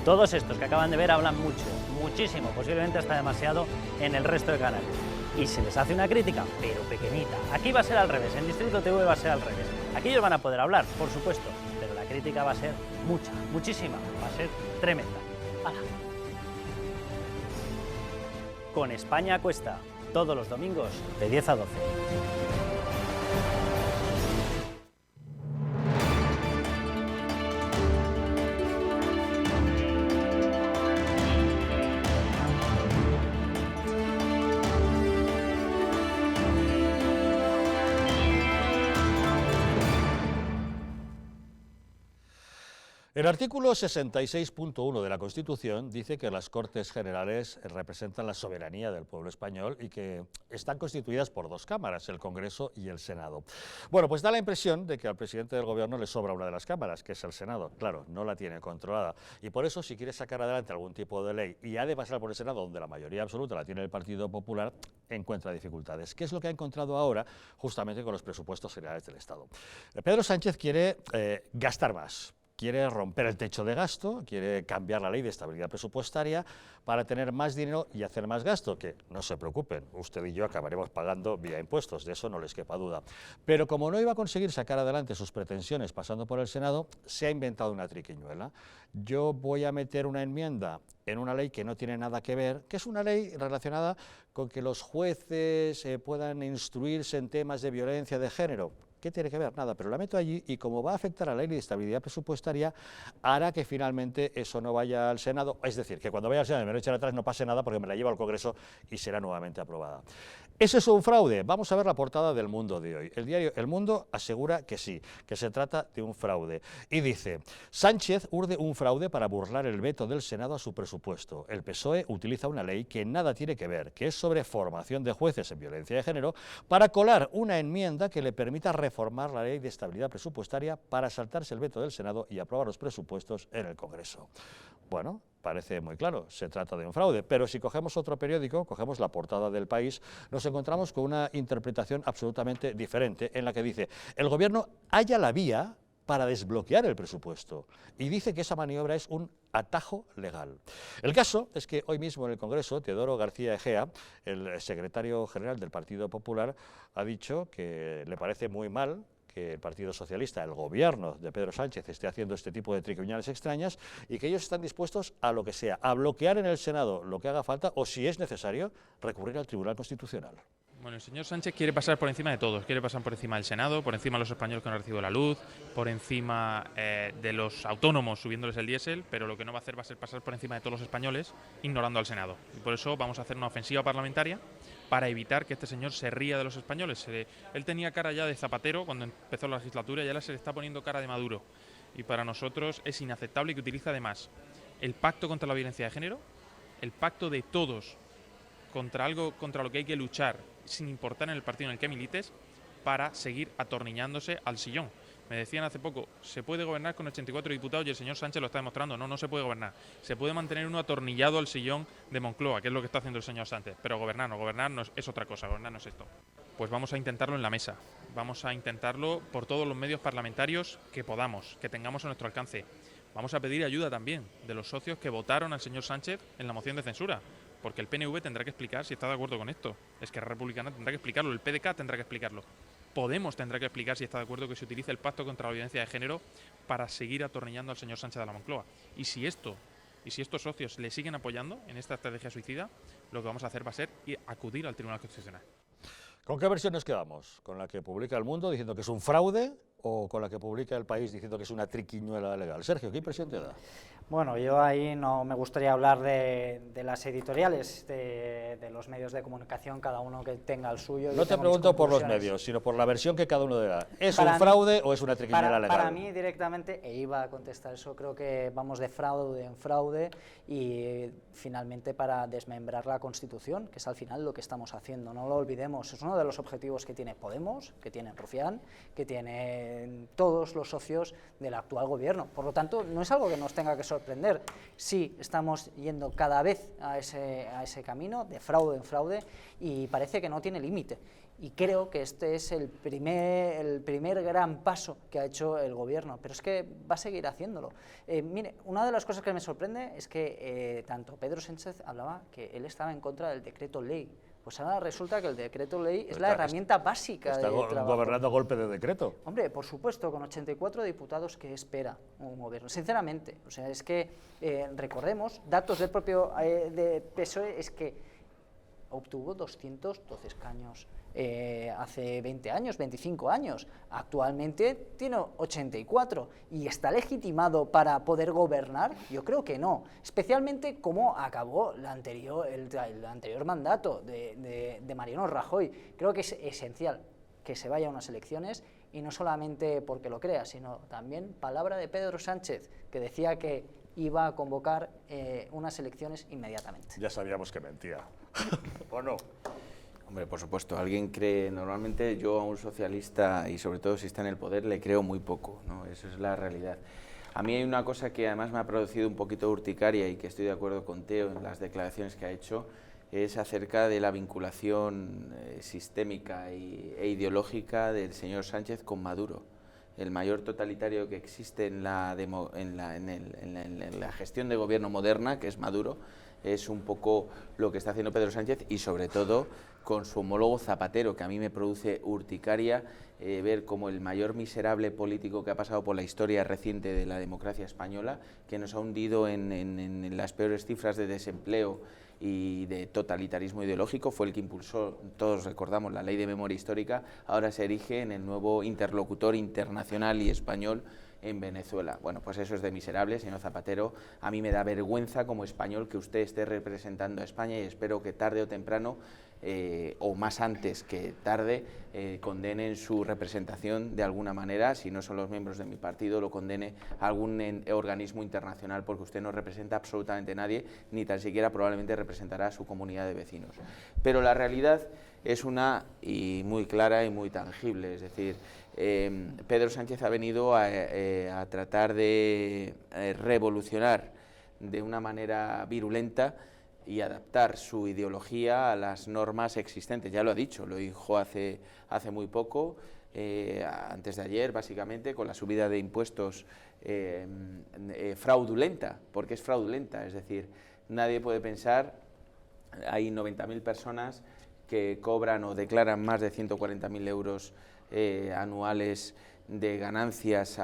Todos estos que acaban de ver hablan mucho, muchísimo, posiblemente hasta demasiado en el resto de canales. Y se les hace una crítica, pero pequeñita. Aquí va a ser al revés, en Distrito TV va a ser al revés. Aquí ellos van a poder hablar, por supuesto, pero la crítica va a ser mucha, muchísima, va a ser tremenda. ¡Hala! Con España a Cuesta, todos los domingos de 10 a 12. El artículo 66.1 de la Constitución dice que las Cortes Generales representan la soberanía del pueblo español y que están constituidas por dos cámaras, el Congreso y el Senado. Bueno, pues da la impresión de que al presidente del Gobierno le sobra una de las cámaras, que es el Senado. Claro, no la tiene controlada. Y por eso, si quiere sacar adelante algún tipo de ley y ha de pasar por el Senado, donde la mayoría absoluta la tiene el Partido Popular, encuentra dificultades. ¿Qué es lo que ha encontrado ahora, justamente con los presupuestos generales del Estado? Pedro Sánchez quiere gastar más. Quiere romper el techo de gasto, quiere cambiar la ley de estabilidad presupuestaria para tener más dinero y hacer más gasto, que no se preocupen, usted y yo acabaremos pagando vía impuestos, de eso no les quepa duda. Pero como no iba a conseguir sacar adelante sus pretensiones pasando por el Senado, se ha inventado una triquiñuela. Yo voy a meter una enmienda en una ley que no tiene nada que ver, que es una ley relacionada con que los jueces puedan instruirse en temas de violencia de género. ¿Qué tiene que ver? Nada, pero la meto allí y como va a afectar a la ley de estabilidad presupuestaria, hará que finalmente eso no vaya al Senado, es decir, que cuando vaya al Senado y me lo echen atrás no pase nada porque me la lleva al Congreso y será nuevamente aprobada. ¿Es eso un fraude? Vamos a ver la portada del Mundo de hoy. El diario El Mundo asegura que sí, que se trata de un fraude. Y dice, Sánchez urde un fraude para burlar el veto del Senado a su presupuesto. El PSOE utiliza una ley que nada tiene que ver, que es sobre formación de jueces en violencia de género, para colar una enmienda que le permita reformar la ley de estabilidad presupuestaria para saltarse el veto del Senado y aprobar los presupuestos en el Congreso. Bueno, parece muy claro, se trata de un fraude, pero si cogemos otro periódico, cogemos la portada del País, nos encontramos con una interpretación absolutamente diferente en la que dice, el Gobierno halla la vía para desbloquear el presupuesto y dice que esa maniobra es un atajo legal. El caso es que hoy mismo en el Congreso, Teodoro García Egea, el secretario general del Partido Popular, ha dicho que le parece muy mal que el Partido Socialista, el gobierno de Pedro Sánchez, esté haciendo este tipo de triquiñuelas extrañas y que ellos están dispuestos a lo que sea, a bloquear en el Senado lo que haga falta o, si es necesario, recurrir al Tribunal Constitucional. Bueno, el señor Sánchez quiere pasar por encima de todos, quiere pasar por encima del Senado, por encima de los españoles que no han recibido la luz, por encima de los autónomos subiéndoles el diésel, pero lo que no va a hacer va a ser pasar por encima de todos los españoles ignorando al Senado. Y por eso vamos a hacer una ofensiva parlamentaria para evitar que este señor se ría de los españoles. Él tenía cara ya de Zapatero cuando empezó la legislatura y ahora se le está poniendo cara de Maduro. Y para nosotros es inaceptable que utilice además el pacto contra la violencia de género, el pacto de todos contra algo contra lo que hay que luchar sin importar en el partido en el que milites, para seguir atornillándose al sillón. Me decían hace poco, se puede gobernar con 84 diputados y el señor Sánchez lo está demostrando. No, no se puede gobernar. Se puede mantener uno atornillado al sillón de Moncloa, que es lo que está haciendo el señor Sánchez. Pero gobernar no es otra cosa, gobernar no es esto. Pues vamos a intentarlo en la mesa. Vamos a intentarlo por todos los medios parlamentarios que podamos, que tengamos a nuestro alcance. Vamos a pedir ayuda también de los socios que votaron al señor Sánchez en la moción de censura. Porque el PNV tendrá que explicar si está de acuerdo con esto. Esquerra Republicana tendrá que explicarlo, el PDK tendrá que explicarlo. Podemos tendrá que explicar si está de acuerdo que se utilice el pacto contra la violencia de género para seguir atornillando al señor Sánchez de la Moncloa. Y si estos socios le siguen apoyando en esta estrategia suicida, lo que vamos a hacer va a ser acudir al Tribunal Constitucional. ¿Con qué versión nos quedamos? ¿Con la que publica El Mundo diciendo que es un fraude o con la que publica El País diciendo que es una triquiñuela legal? Sergio, ¿qué impresión te da? Bueno, yo ahí no me gustaría hablar de las editoriales, de los medios de comunicación, cada uno que tenga el suyo. No te pregunto por los medios, sino por la versión que cada uno da. ¿Es un fraude o es una triquiñuela legal? Para mí directamente, e iba a contestar eso, creo que vamos de fraude en fraude y finalmente para desmembrar la Constitución, que es al final lo que estamos haciendo, no lo olvidemos. Es uno de los objetivos que tiene Podemos, que tiene Rufián, que tiene todos los socios del actual gobierno. Por lo tanto, no es algo que nos tenga que sorprender. Sí, estamos yendo cada vez a ese camino de fraude en fraude y parece que no tiene límite. Y creo que este es el primer gran paso que ha hecho el gobierno, pero es que va a seguir haciéndolo. Mire, una de las cosas que me sorprende es que tanto Pedro Sánchez hablaba que él estaba en contra del decreto ley. Pues ahora resulta que el decreto ley es la herramienta básica de trabajo. Está gobernando a golpe de decreto. Hombre, por supuesto, con 84 diputados, ¿qué espera un gobierno? Sinceramente, o sea, es que recordemos, datos del propio de PSOE, es que obtuvo 212 escaños hace 20 años, 25 años. Actualmente tiene 84 y está legitimado para poder gobernar. Yo creo que no, especialmente como acabó el anterior mandato de Mariano Rajoy. Creo que es esencial que se vaya a unas elecciones, y no solamente porque lo crea, sino también palabra de Pedro Sánchez, que decía que iba a convocar unas elecciones inmediatamente. Ya sabíamos que mentía. ¿O no? Hombre, por supuesto, alguien cree, normalmente yo a un socialista, y sobre todo si está en el poder, le creo muy poco, ¿no? Eso es la realidad. A mí hay una cosa que además me ha producido un poquito de urticaria y que estoy de acuerdo con Teo en las declaraciones que ha hecho, es acerca de la vinculación sistémica e ideológica del señor Sánchez con Maduro. El mayor totalitario que existe en la gestión de gobierno moderna, que es Maduro, es un poco lo que está haciendo Pedro Sánchez, y sobre todo con su homólogo Zapatero, que a mí me produce urticaria ver como el mayor miserable político que ha pasado por la historia reciente de la democracia española, que nos ha hundido en las peores cifras de desempleo y de totalitarismo ideológico, fue el que impulsó, todos recordamos, la Ley de Memoria Histórica, ahora se erige en el nuevo interlocutor internacional y español en Venezuela. Bueno, pues eso es de miserable, señor Zapatero. A mí me da vergüenza como español que usted esté representando a España, y espero que tarde o temprano, o más antes que tarde, condenen su representación de alguna manera. Si no son los miembros de mi partido, lo condene a algún organismo internacional, porque usted no representa absolutamente a nadie, ni tan siquiera probablemente representará a su comunidad de vecinos. Pero la realidad es una y muy clara y muy tangible, es decir, Pedro Sánchez ha venido a tratar de revolucionar de una manera virulenta y adaptar su ideología a las normas existentes. Ya lo ha dicho, lo dijo hace muy poco, antes de ayer, básicamente, con la subida de impuestos fraudulenta, porque es fraudulenta, es decir, nadie puede pensar, hay 90.000 personas que cobran o declaran más de 140.000 euros anuales de ganancias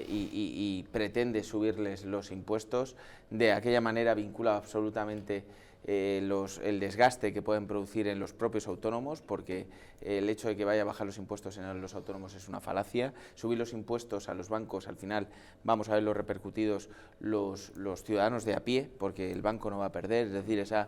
y pretende subirles los impuestos. De aquella manera vincula absolutamente el desgaste que pueden producir en los propios autónomos, porque el hecho de que vaya a bajar los impuestos en los autónomos es una falacia. Subir los impuestos a los bancos, al final vamos a ver los repercutidos los ciudadanos de a pie, porque el banco no va a perder, es decir, esa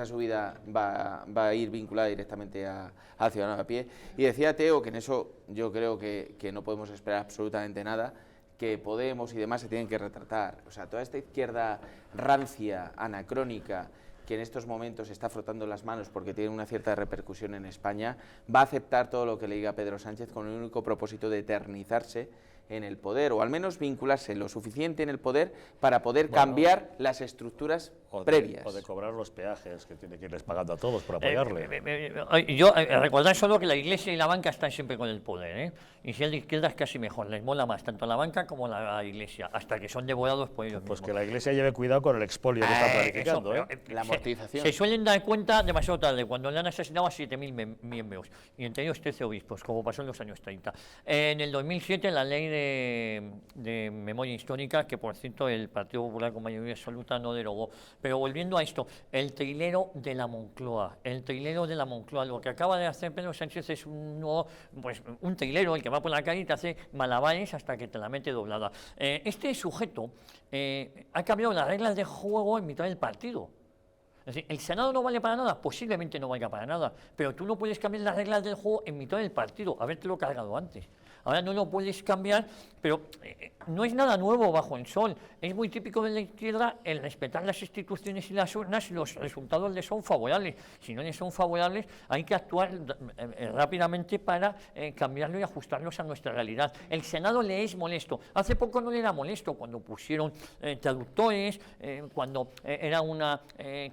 subida va a ir vinculada directamente al ciudadano de a pie. Y decía Teo que en eso yo creo que no podemos esperar absolutamente nada, que Podemos y demás se tienen que retratar. O sea, toda esta izquierda rancia, anacrónica, que en estos momentos está frotando las manos porque tiene una cierta repercusión en España, va a aceptar todo lo que le diga Pedro Sánchez con el único propósito de eternizarse en el poder, o al menos vincularse lo suficiente en el poder para poder cambiar las estructuras previas. O de cobrar los peajes que tiene que irles pagando a todos por apoyarle. Yo recordar solo que la Iglesia y la banca están siempre con el poder, y si es de izquierda es casi mejor, les mola más tanto la banca como la Iglesia, hasta que son devorados por ellos mismos. Pues que la Iglesia lleve cuidado con el expolio que está planificando. La amortización. Se suelen dar cuenta demasiado tarde, cuando le han asesinado a 7.000 miembros, y entre ellos 13 obispos, como pasó en los años 30. En el 2007 la ley de memoria histórica, que por cierto el Partido Popular con mayoría absoluta no derogó. Pero volviendo a esto, el trilero de la Moncloa, lo que acaba de hacer Pedro Sánchez es un trilero, el que va por la calle y te hace malabares hasta que te la mete doblada. Este sujeto ha cambiado las reglas de juego en mitad del partido. Es decir, ¿el Senado no vale para nada? Posiblemente no valga para nada, pero tú no puedes cambiar las reglas del juego en mitad del partido, habértelo cargado antes. ahora no lo puedes cambiar, pero no es nada nuevo bajo el sol. Es muy típico de la izquierda el respetar las instituciones y las urnas si los resultados les son favorables. Si no les son favorables, hay que actuar rápidamente para cambiarlo y ajustarlos a nuestra realidad. El Senado le es molesto. Hace poco no le era molesto cuando pusieron traductores, cuando era una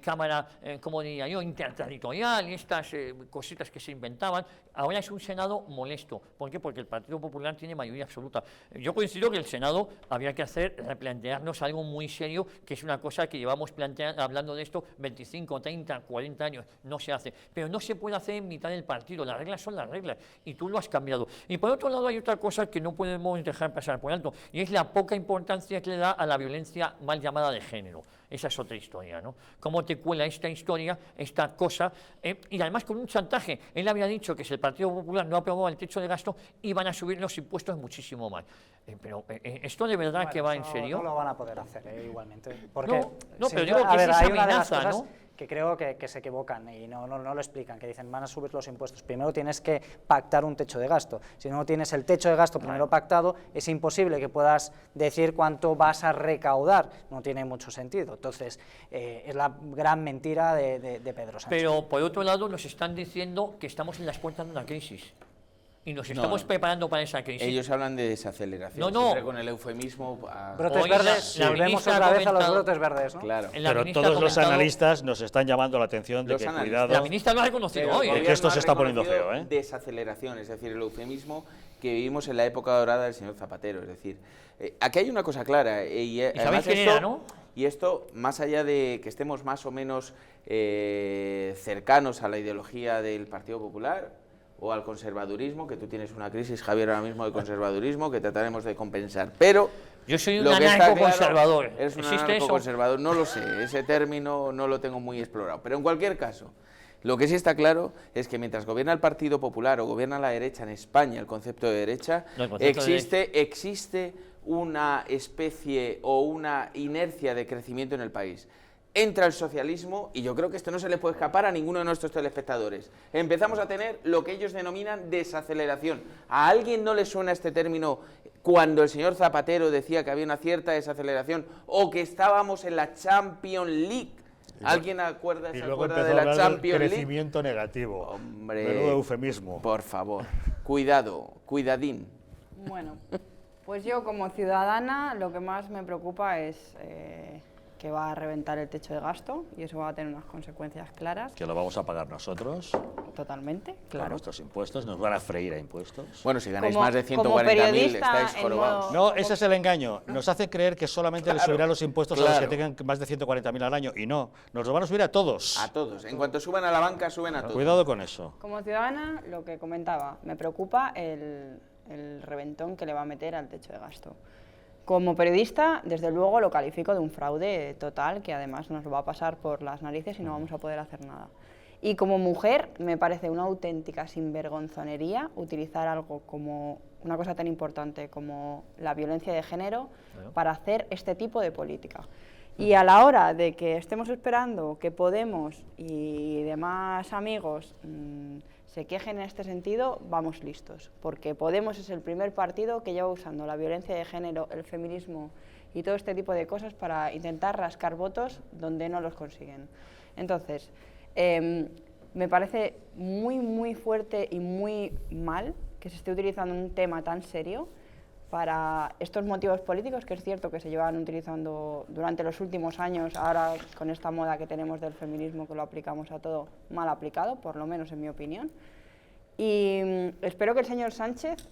Cámara, como diría yo, interterritorial, y estas cositas que se inventaban. Ahora es un Senado molesto. ¿Por qué? Porque el Partido Popular tiene mayoría absoluta. Yo considero que el Senado habría que replantearnos algo muy serio, que es una cosa que llevamos hablando de esto 25, 30, 40 años. No se hace. Pero no se puede hacer en mitad del partido. Las reglas son las reglas y tú lo has cambiado. Y por otro lado hay otra cosa que no podemos dejar pasar por alto, y es la poca importancia que le da a la violencia mal llamada de género. Esa es otra historia, ¿no? ¿Cómo te cuela esta historia, esta cosa? Y además con un chantaje. Él había dicho que si el Partido Popular no aprobaba el techo de gasto, iban a subir los impuestos muchísimo más. Pero ¿esto de verdad que va en serio? No lo van a poder hacer, igualmente. Porque, no, pero digo que es esa amenaza, ¿no? Que creo que se equivocan y no lo explican, que dicen van a subir los impuestos. Primero tienes que pactar un techo de gasto. Si no tienes el techo de gasto primero pactado, es imposible que puedas decir cuánto vas a recaudar. No tiene mucho sentido. Entonces, es la gran mentira de Pedro Sánchez. Pero, por otro lado, nos están diciendo que estamos en las puertas de una crisis. Y nos estamos preparando para esa crisis. Ellos hablan de desaceleración, no, siempre con el eufemismo. Brotes verdes, volvemos otra vez a los brotes verdes, ¿no? Claro. Pero todos los analistas nos están llamando la atención de que cuidado. La ministra lo ha reconocido hoy. De que esto se está poniendo feo, ¿eh? Desaceleración, es decir, el eufemismo que vivimos en la época dorada del señor Zapatero. Es decir, aquí hay una cosa clara. ¿Y sabéis quién era, no? Y esto, más allá de que estemos más o menos cercanos a la ideología del Partido Popular, o al conservadurismo, que tú tienes una crisis, Javier, ahora mismo de conservadurismo, que trataremos de compensar. Pero yo soy un anarcoconservador. Claro, eres un anarcoconservador, no lo sé, ese término no lo tengo muy explorado. Pero en cualquier caso, lo que sí está claro es que mientras gobierna el Partido Popular o gobierna la derecha en España, el concepto de derecha, existe una especie o una inercia de crecimiento en el país. Entra el socialismo, y yo creo que esto no se le puede escapar a ninguno de nuestros telespectadores. Empezamos a tener lo que ellos denominan desaceleración. ¿A alguien no le suena este término cuando el señor Zapatero decía que había una cierta desaceleración o que estábamos en la Champions League? ¿Alguien se acuerda de la Champions League? Crecimiento negativo. Hombre, menudo eufemismo. Por favor, cuidado, cuidadín. Bueno, pues yo como ciudadana lo que más me preocupa es que va a reventar el techo de gasto y eso va a tener unas consecuencias claras. ¿Que lo vamos a pagar nosotros? Totalmente, claro. Con nuestros impuestos, nos van a freír a impuestos. Bueno, si ganáis más de 140.000 estáis jorobados. No, ese es el engaño. Nos hace creer que solamente le subirán los impuestos a los que tengan más de 140.000 al año, y no, nos lo van a subir a todos. A todos. En cuanto suban a la banca, suben a todos. Cuidado con eso. Como ciudadana, lo que comentaba, me preocupa el reventón que le va a meter al techo de gasto. Como periodista, desde luego lo califico de un fraude total, que además nos lo va a pasar por las narices y no vamos a poder hacer nada. Y como mujer, me parece una auténtica sinvergonzonería utilizar algo como una cosa tan importante como la violencia de género para hacer este tipo de política. Y a la hora de que estemos esperando que Podemos y demás amigos se quejen en este sentido, vamos listos, porque Podemos es el primer partido que lleva usando la violencia de género, el feminismo y todo este tipo de cosas para intentar rascar votos donde no los consiguen. Entonces, me parece muy fuerte y muy mal que se esté utilizando un tema tan serio para estos motivos políticos, que es cierto que se llevan utilizando durante los últimos años, ahora con esta moda que tenemos del feminismo que lo aplicamos a todo, mal aplicado, por lo menos en mi opinión. Y espero que el señor Sánchez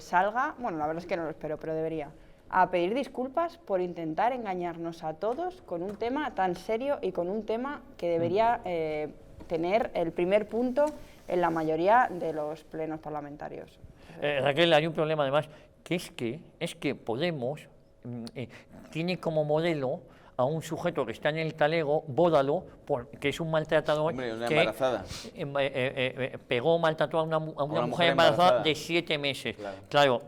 salga, bueno, la verdad es que no lo espero, pero debería, a pedir disculpas por intentar engañarnos a todos con un tema tan serio y con un tema que debería tener el primer punto en la mayoría de los plenos parlamentarios. Raquel, hay un problema además, que es que Podemos tiene como modelo a un sujeto que está en el talego, Bódalo, que es un maltratador. Hombre, una que embarazada. Maltrató a una mujer embarazada de 7 meses. Claro,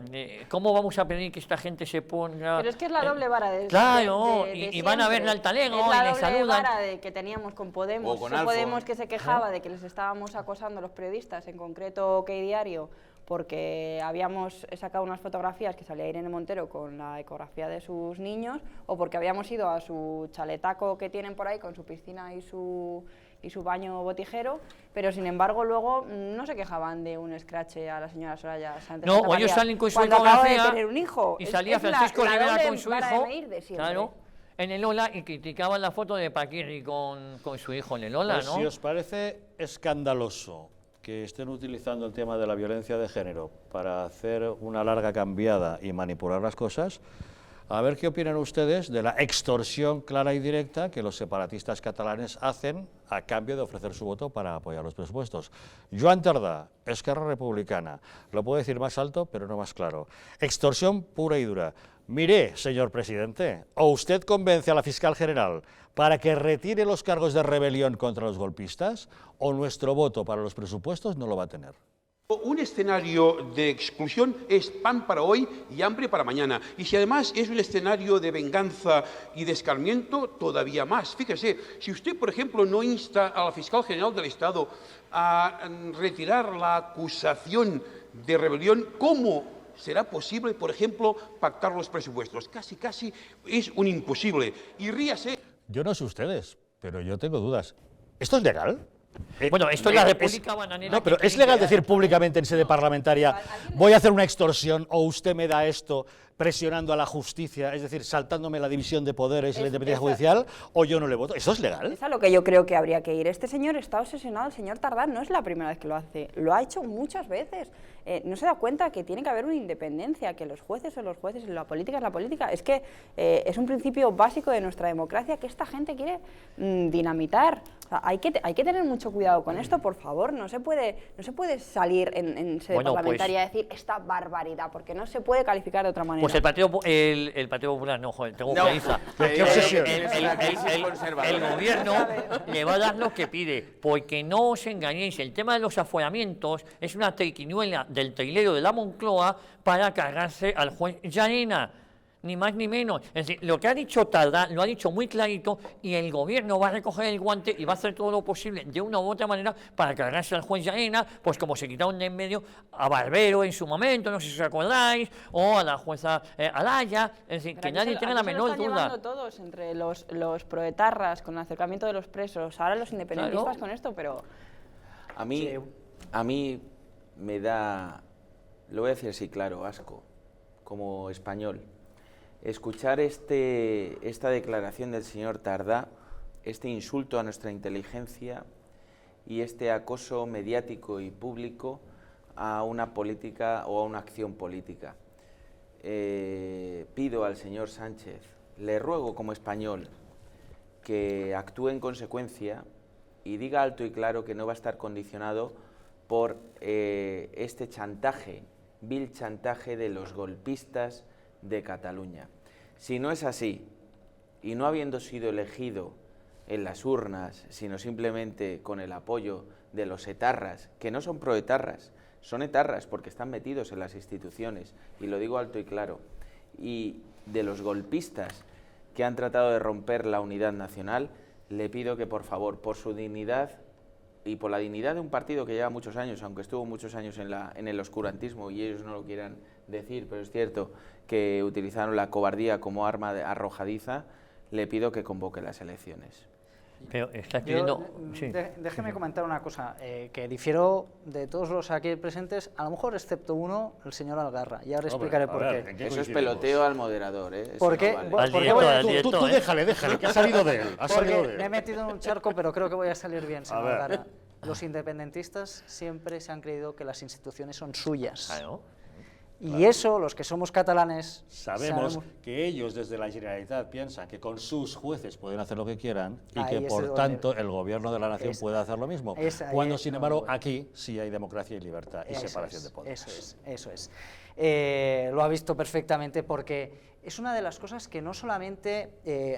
¿cómo vamos a pedir que esta gente se ponga...? Pero es que es la doble vara de Claro, y van a verle al talego y le saludan. Es la doble vara que teníamos con Podemos. Podemos que se quejaba de que les estábamos acosando a los periodistas, en concreto OK Diario, porque habíamos sacado unas fotografías que salía Irene Montero con la ecografía de sus niños, o porque habíamos ido a su chaletaco que tienen por ahí con su piscina y su baño botijero, pero sin embargo luego no se quejaban de un escrache a la señora Soraya Sánchez. No, o ellos salen con su ecografía y salía Francisco Rivera con su hijo, claro, en el Ola, y criticaban la foto de Paquirri con su hijo en el Ola, pues ¿no? Si os parece escandaloso que estén utilizando el tema de la violencia de género para hacer una larga cambiada y manipular las cosas, a ver qué opinan ustedes de la extorsión clara y directa que los separatistas catalanes hacen a cambio de ofrecer su voto para apoyar los presupuestos. Joan Tardá, Esquerra Republicana, lo puedo decir más alto pero no más claro. Extorsión pura y dura. Mire, señor presidente, o usted convence a la fiscal general para que retire los cargos de rebelión contra los golpistas, o nuestro voto para los presupuestos no lo va a tener. Un escenario de exclusión es pan para hoy y hambre para mañana. Y si además es un escenario de venganza y de escarmiento, todavía más. Fíjese, si usted, por ejemplo, no insta a la fiscal general del Estado a retirar la acusación de rebelión, ¿cómo será posible, por ejemplo, pactar los presupuestos? Casi es un imposible. Y ríase. Yo no sé ustedes, pero yo tengo dudas. ¿Esto es legal? Bueno, esto es la República Bananera. No, pero ¿es legal decir públicamente en sede parlamentaria voy a hacer una extorsión o usted me da esto presionando a la justicia, es decir, saltándome la división de poderes y la independencia judicial, o yo no le voto? ¿Eso es legal? Es a lo que yo creo que habría que ir. Este señor está obsesionado, el señor Tardá no es la primera vez que lo hace, lo ha hecho muchas veces. No se da cuenta que tiene que haber una independencia, que los jueces son los jueces y la política es la política. Es que es un principio básico de nuestra democracia que esta gente quiere dinamitar. O sea, hay que tener mucho cuidado con esto, por favor. No se puede salir en sede parlamentaria a decir esta barbaridad, porque no se puede calificar de otra manera. Pues el Partido Popular, no, joder, tengo clariza. El gobierno le va a dar lo que pide, porque no os engañéis, el tema de los aforamientos es una triquiñuela del trilero de la Moncloa para cargarse al juez Llarena, ni más ni menos. Es decir, lo que ha dicho Tardá lo ha dicho muy clarito, y el gobierno va a recoger el guante y va a hacer todo lo posible de una u otra manera para cargarse al juez Llarena, pues como se quitaron de en medio a Barbero en su momento, no sé si os acordáis, o a la jueza Alaya. Es decir, que nadie tenga la menor duda. Llevando todos entre los proetarras con el acercamiento de los presos, ahora los independentistas con esto, pero a mí me da, lo voy a decir así claro, asco, como español, escuchar esta declaración del señor Tardá, este insulto a nuestra inteligencia y este acoso mediático y público a una política o a una acción política. Pido al señor Sánchez, le ruego como español, que actúe en consecuencia y diga alto y claro que no va a estar condicionado por este chantaje, vil chantaje de los golpistas de Cataluña. Si no es así, y no habiendo sido elegido en las urnas, sino simplemente con el apoyo de los etarras, que no son proetarras, son etarras porque están metidos en las instituciones, y lo digo alto y claro, y de los golpistas que han tratado de romper la unidad nacional, le pido que por favor, por su dignidad y por la dignidad de un partido que lleva muchos años, aunque estuvo muchos años en el oscurantismo y ellos no lo quieran decir, pero es cierto que utilizaron la cobardía como arma arrojadiza, le pido que convoque las elecciones. Pero está pidiendo... Sí. Déjeme comentar una cosa, que difiero de todos los aquí presentes, a lo mejor excepto uno, el señor Algarra, y ahora explicaré por qué. Eso es peloteo al moderador, ¿eh? Porque tú déjale, que ha salido de él. Me he metido en un charco, pero creo que voy a salir bien, señor Algarra. Los independentistas siempre se han creído que las instituciones son suyas. Claro. Y eso, los que somos catalanes, sabemos que ellos desde la Generalitat piensan que con sus jueces pueden hacer lo que quieran y que por tanto el gobierno de la nación puede hacer lo mismo, cuando sin embargo aquí sí hay democracia y libertad y separación de poderes. Eso es. Lo ha visto perfectamente, porque es una de las cosas que no solamente,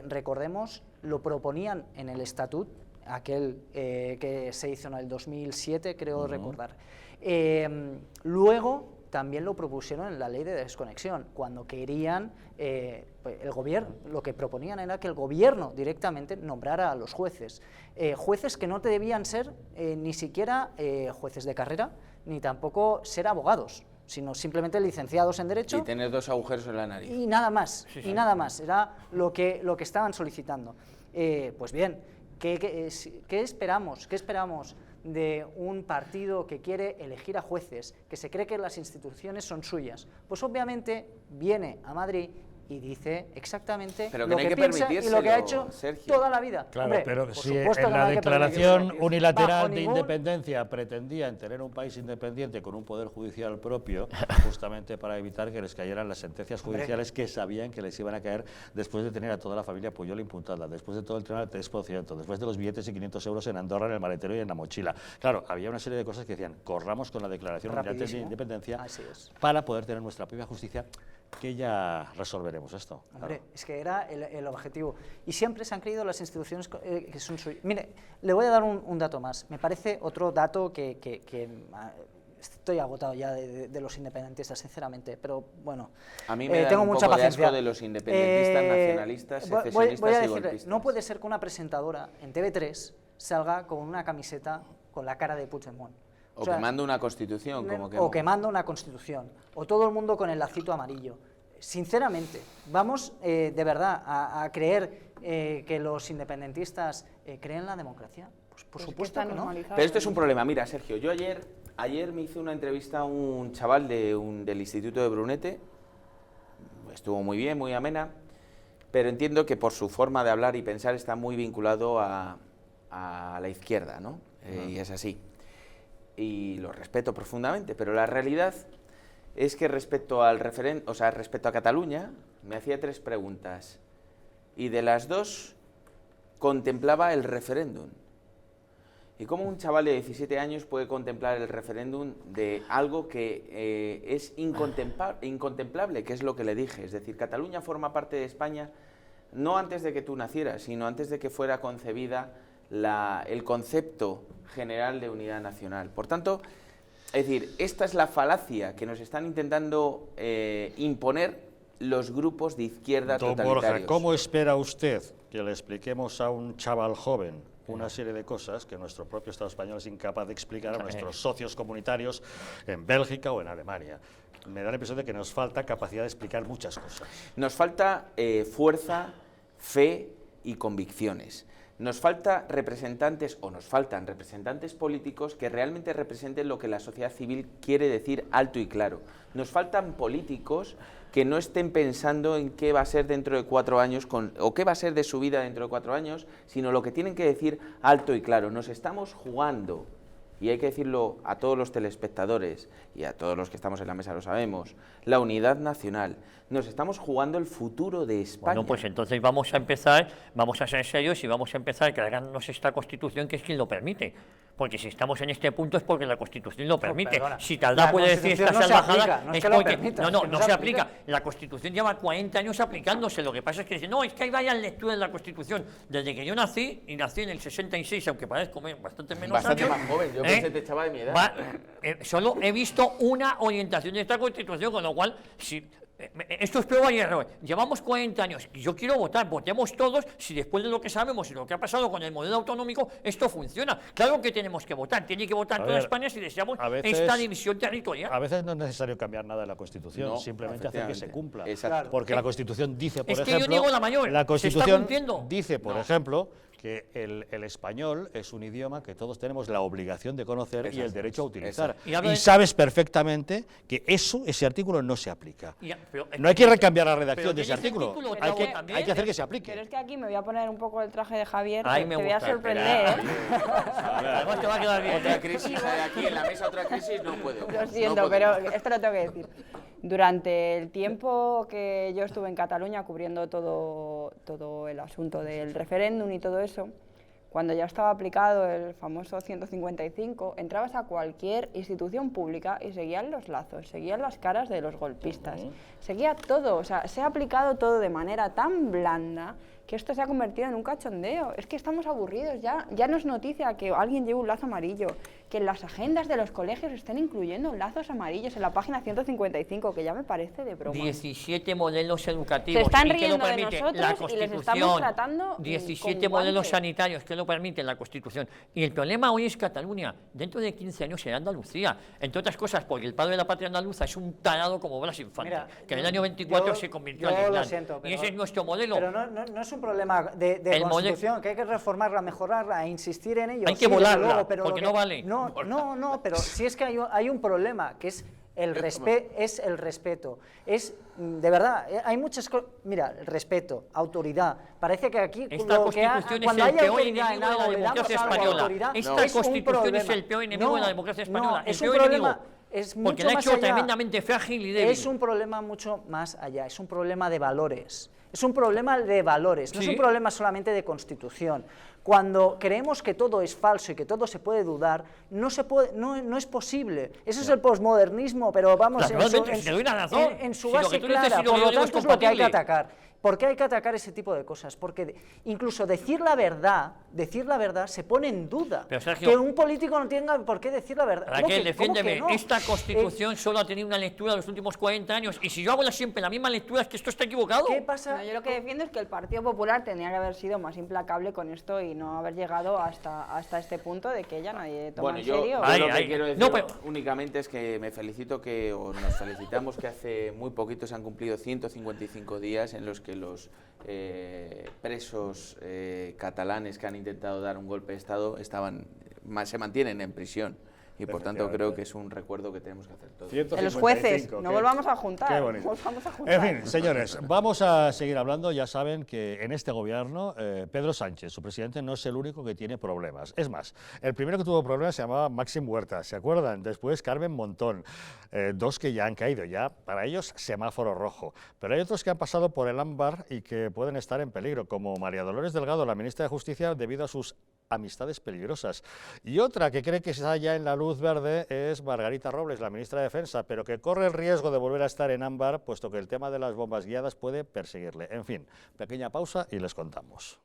recordemos, lo proponían en el estatut, aquel que se hizo en el 2007, creo recordar. Luego también lo propusieron en la ley de desconexión, cuando querían, el gobierno, lo que proponían era que el gobierno directamente nombrara a los jueces, jueces que no debían ser ni siquiera jueces de carrera, ni tampoco ser abogados, sino simplemente licenciados en Derecho. Y tener 2 agujeros en la nariz. Y nada más, nada más, era lo que estaban solicitando. Pues bien, ¿qué esperamos? ¿Qué esperamos de un partido que quiere elegir a jueces, que se cree que las instituciones son suyas? Pues obviamente viene a Madrid y dice exactamente lo que piensa y lo que ha hecho toda la vida. Claro, hombre, pero si en la declaración unilateral de independencia pretendían tener un país independiente con un poder judicial propio, justamente para evitar que les cayeran las sentencias judiciales que sabían que les iban a caer después de tener a toda la familia Puyol imputada, después de todo el tema del 3%, después de los billetes de 500 euros en Andorra, en el maletero y en la mochila. Claro, había una serie de cosas que decían, corramos con la declaración unilateral de independencia para poder tener nuestra propia justicia, que ya resolveremos esto. Hombre, es que era el objetivo. Y siempre se han creído las instituciones que son suyas. Mire, le voy a dar un dato más. Me parece otro dato que estoy agotado ya de los independentistas, sinceramente, pero bueno, a mí me tengo un mucha poco paciencia. De asco de los independentistas, nacionalistas, secesionistas voy a y decirle, golpistas. no puede ser que una presentadora en TV3 salga con una camiseta con la cara de Puigdemont. O sea, quemando una constitución, como que... O quemando una constitución, o todo el mundo con el lacito amarillo. Sinceramente, vamos de verdad a creer que los independentistas creen en la democracia. Pues por supuesto que no. Pero esto es un problema. Mira, Sergio, yo ayer me hice una entrevista a un chaval del Instituto de Brunete. Estuvo muy bien, muy amena, pero entiendo que por su forma de hablar y pensar está muy vinculado a la izquierda, ¿no? Y es así. Y lo respeto profundamente, pero la realidad es que respecto al referéndum, o sea, respecto a Cataluña, me hacía 3 preguntas y de las 2 contemplaba el referéndum. ¿Y cómo un chaval de 17 años puede contemplar el referéndum de algo que es incontemplable, que es lo que le dije? Es decir, Cataluña forma parte de España no antes de que tú nacieras, sino antes de que fuera concebida el concepto general de unidad nacional. Por tanto, es decir, esta es la falacia que nos están intentando imponer los grupos de izquierda totalitarios. Borja, ¿cómo espera usted que le expliquemos a un chaval joven una serie de cosas que nuestro propio Estado español es incapaz de explicar a nuestros socios comunitarios en Bélgica o en Alemania? Me da la impresión de que nos falta capacidad de explicar muchas cosas. Nos falta fuerza, fe y convicciones. Nos faltan representantes políticos que realmente representen lo que la sociedad civil quiere decir alto y claro. Nos faltan políticos que no estén pensando en qué va a ser dentro de 4 años o qué va a ser de su vida dentro de 4 años, sino lo que tienen que decir alto y claro. Nos estamos jugando, y hay que decirlo a todos los telespectadores y a todos los que estamos en la mesa lo sabemos, la unidad nacional. Nos estamos jugando el futuro de España. Bueno, pues entonces vamos a ser serios y vamos a empezar a cargarnos esta Constitución, que es quien lo permite. Porque si estamos en este punto es porque la Constitución lo permite. Si Taldá puede decir esta salvajada, es porque no se aplica. La Constitución lleva 40 años aplicándose. Lo que pasa es que no, es que hay varias lecturas de la Constitución. Desde que yo nací, y nací en el 66, aunque parezco bastante menos años, más joven, yo pensé que te echaba de mi edad. Solo he visto una orientación de esta Constitución, con lo cual, esto es prueba y error. Llevamos 40 años y yo quiero votar, votemos todos si después de lo que sabemos y lo que ha pasado con el modelo autonómico esto funciona. Claro que tenemos que votar, tiene que votar toda España si deseamos esta división territorial. A veces no es necesario cambiar nada de la Constitución, simplemente hacer que se cumpla. Exacto. Porque la Constitución dice, por ejemplo, yo digo la mayor, la Constitución dice, por ejemplo, que el español es un idioma que todos tenemos la obligación de conocer y el derecho a utilizar. Y sabes perfectamente que ese artículo no se aplica. No hay que recambiar la redacción de ese artículo, hay que hacer que se aplique. Pero es que aquí me voy a poner un poco el traje de Javier, te voy a gusta, sorprender. Además te va a quedar bien. Otra crisis, aquí en la mesa otra crisis, no puedo. Lo siento, pero esto lo tengo que decir. Durante el tiempo que yo estuve en Cataluña cubriendo todo el asunto del referéndum y todo eso, cuando ya estaba aplicado el famoso 155, entrabas a cualquier institución pública y seguían los lazos, seguían las caras de los golpistas, seguía todo, o sea, se ha aplicado todo de manera tan blanda que esto se ha convertido en un cachondeo. Es que estamos aburridos, ya no es noticia que alguien lleve un lazo amarillo, que en las agendas de los colegios estén incluyendo lazos amarillos en la página 155, que ya me parece de broma. 17 modelos educativos. Se están ¿y qué lo riendo de permite? nosotros La y les Constitución. estamos tratando 17 con modelos guantes. sanitarios que lo permite la Constitución. Y el problema hoy es Cataluña. Dentro de 15 años será Andalucía. Entre otras cosas, porque el padre de la patria andaluza es un tarado como Blas Infante, Mira, que en el año 24 se convirtió al Islam. Lo siento, y ese es nuestro modelo. Pero no es un problema de Constitución, que hay que reformarla, mejorarla, insistir en ello. Hay que volarla, porque no vale. No, pero si es que hay un problema, que es el respeto. Es, de verdad, hay muchas cosas. Mira, el respeto, autoridad. Parece que aquí esta Constitución es el peor enemigo de la democracia española. Esta Constitución es el peor enemigo de la democracia española. Es un problema. Es mucho porque la ha más hecho allá. tremendamente frágil y débil. Es un problema mucho más allá, es un problema de valores. Es un problema de valores, no es un problema solamente de Constitución. Cuando creemos que todo es falso y que todo se puede dudar, no es posible. Eso es el posmodernismo, pero vamos, en su base clara. Por lo tanto es lo que hay que atacar. ¿Por qué hay que atacar ese tipo de cosas? Porque incluso decir la verdad se pone en duda. Pero, Sergio, que un político no tenga por qué decir la verdad. Raquel, defiéndeme. ¿Cómo que no? Esta Constitución solo ha tenido una lectura en los últimos 40 años. Y si yo hago siempre la misma lectura, es que esto está equivocado. ¿Qué pasa? No, yo lo que defiendo es que el Partido Popular tendría que haber sido más implacable con esto y no haber llegado hasta este punto de que ya nadie toma en serio. Yo lo que quiero decir únicamente es que me felicito nos felicitamos que hace muy poquito se han cumplido 155 días en los que los presos catalanes que han intentado dar un golpe de Estado se mantienen en prisión. Y por tanto creo que es un recuerdo que tenemos que hacer todos. Los jueces, no volvamos a juntar. Qué bonito. En fin, señores, vamos a seguir hablando. Ya saben que en este gobierno Pedro Sánchez, su presidente, no es el único que tiene problemas. Es más, el primero que tuvo problemas se llamaba Máxim Huerta, ¿se acuerdan? Después Carmen Montón, dos que ya han caído, ya para ellos semáforo rojo. Pero hay otros que han pasado por el ámbar y que pueden estar en peligro, como María Dolores Delgado, la ministra de Justicia, debido a sus amistades peligrosas. Y otra que cree que está ya en la luz verde es Margarita Robles, la ministra de Defensa, pero que corre el riesgo de volver a estar en ámbar, puesto que el tema de las bombas guiadas puede perseguirle. En fin, pequeña pausa y les contamos.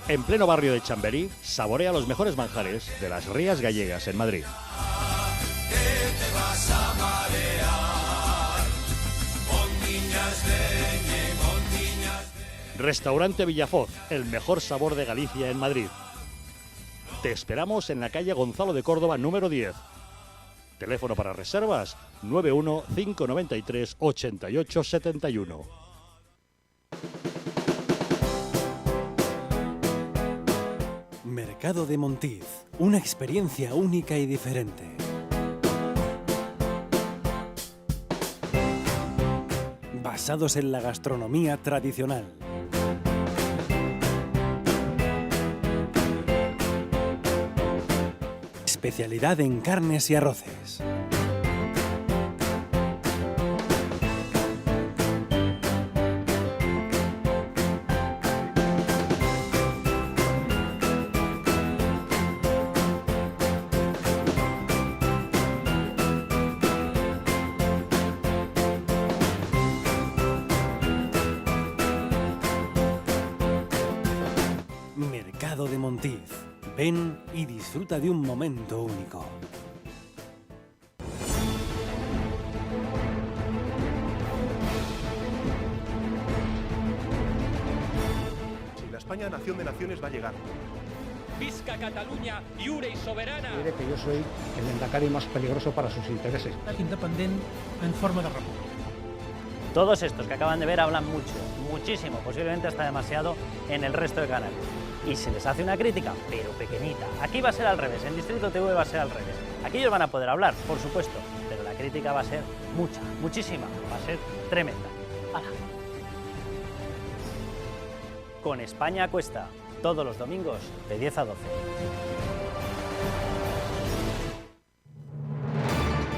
En pleno barrio de Chamberí, saborea los mejores manjares de las Rías Gallegas en Madrid. Restaurante Villafoz, el mejor sabor de Galicia en Madrid. Te esperamos en la calle Gonzalo de Córdoba, número 10. Teléfono para reservas 91 593 88 71. Mercado de Montiz, una experiencia única y diferente. Basados en la gastronomía tradicional. Especialidad en carnes y arroces. Mercado de Montiz. Ven y disfruta de un momento único. Si la España nación de naciones va a llegar. Visca Catalunya, lliure i soberana. Diré que yo soy el Endacari más peligroso para sus intereses. Independent en forma de república. Todos estos que acaban de ver hablan mucho, muchísimo, posiblemente hasta demasiado en el resto de canales. Y se les hace una crítica, pero pequeñita. Aquí va a ser al revés, en Distrito TV va a ser al revés. Aquí ellos van a poder hablar, por supuesto, pero la crítica va a ser mucha, muchísima, va a ser tremenda. ¡Hala! Con España Cuesta, todos los domingos de 10 a 12.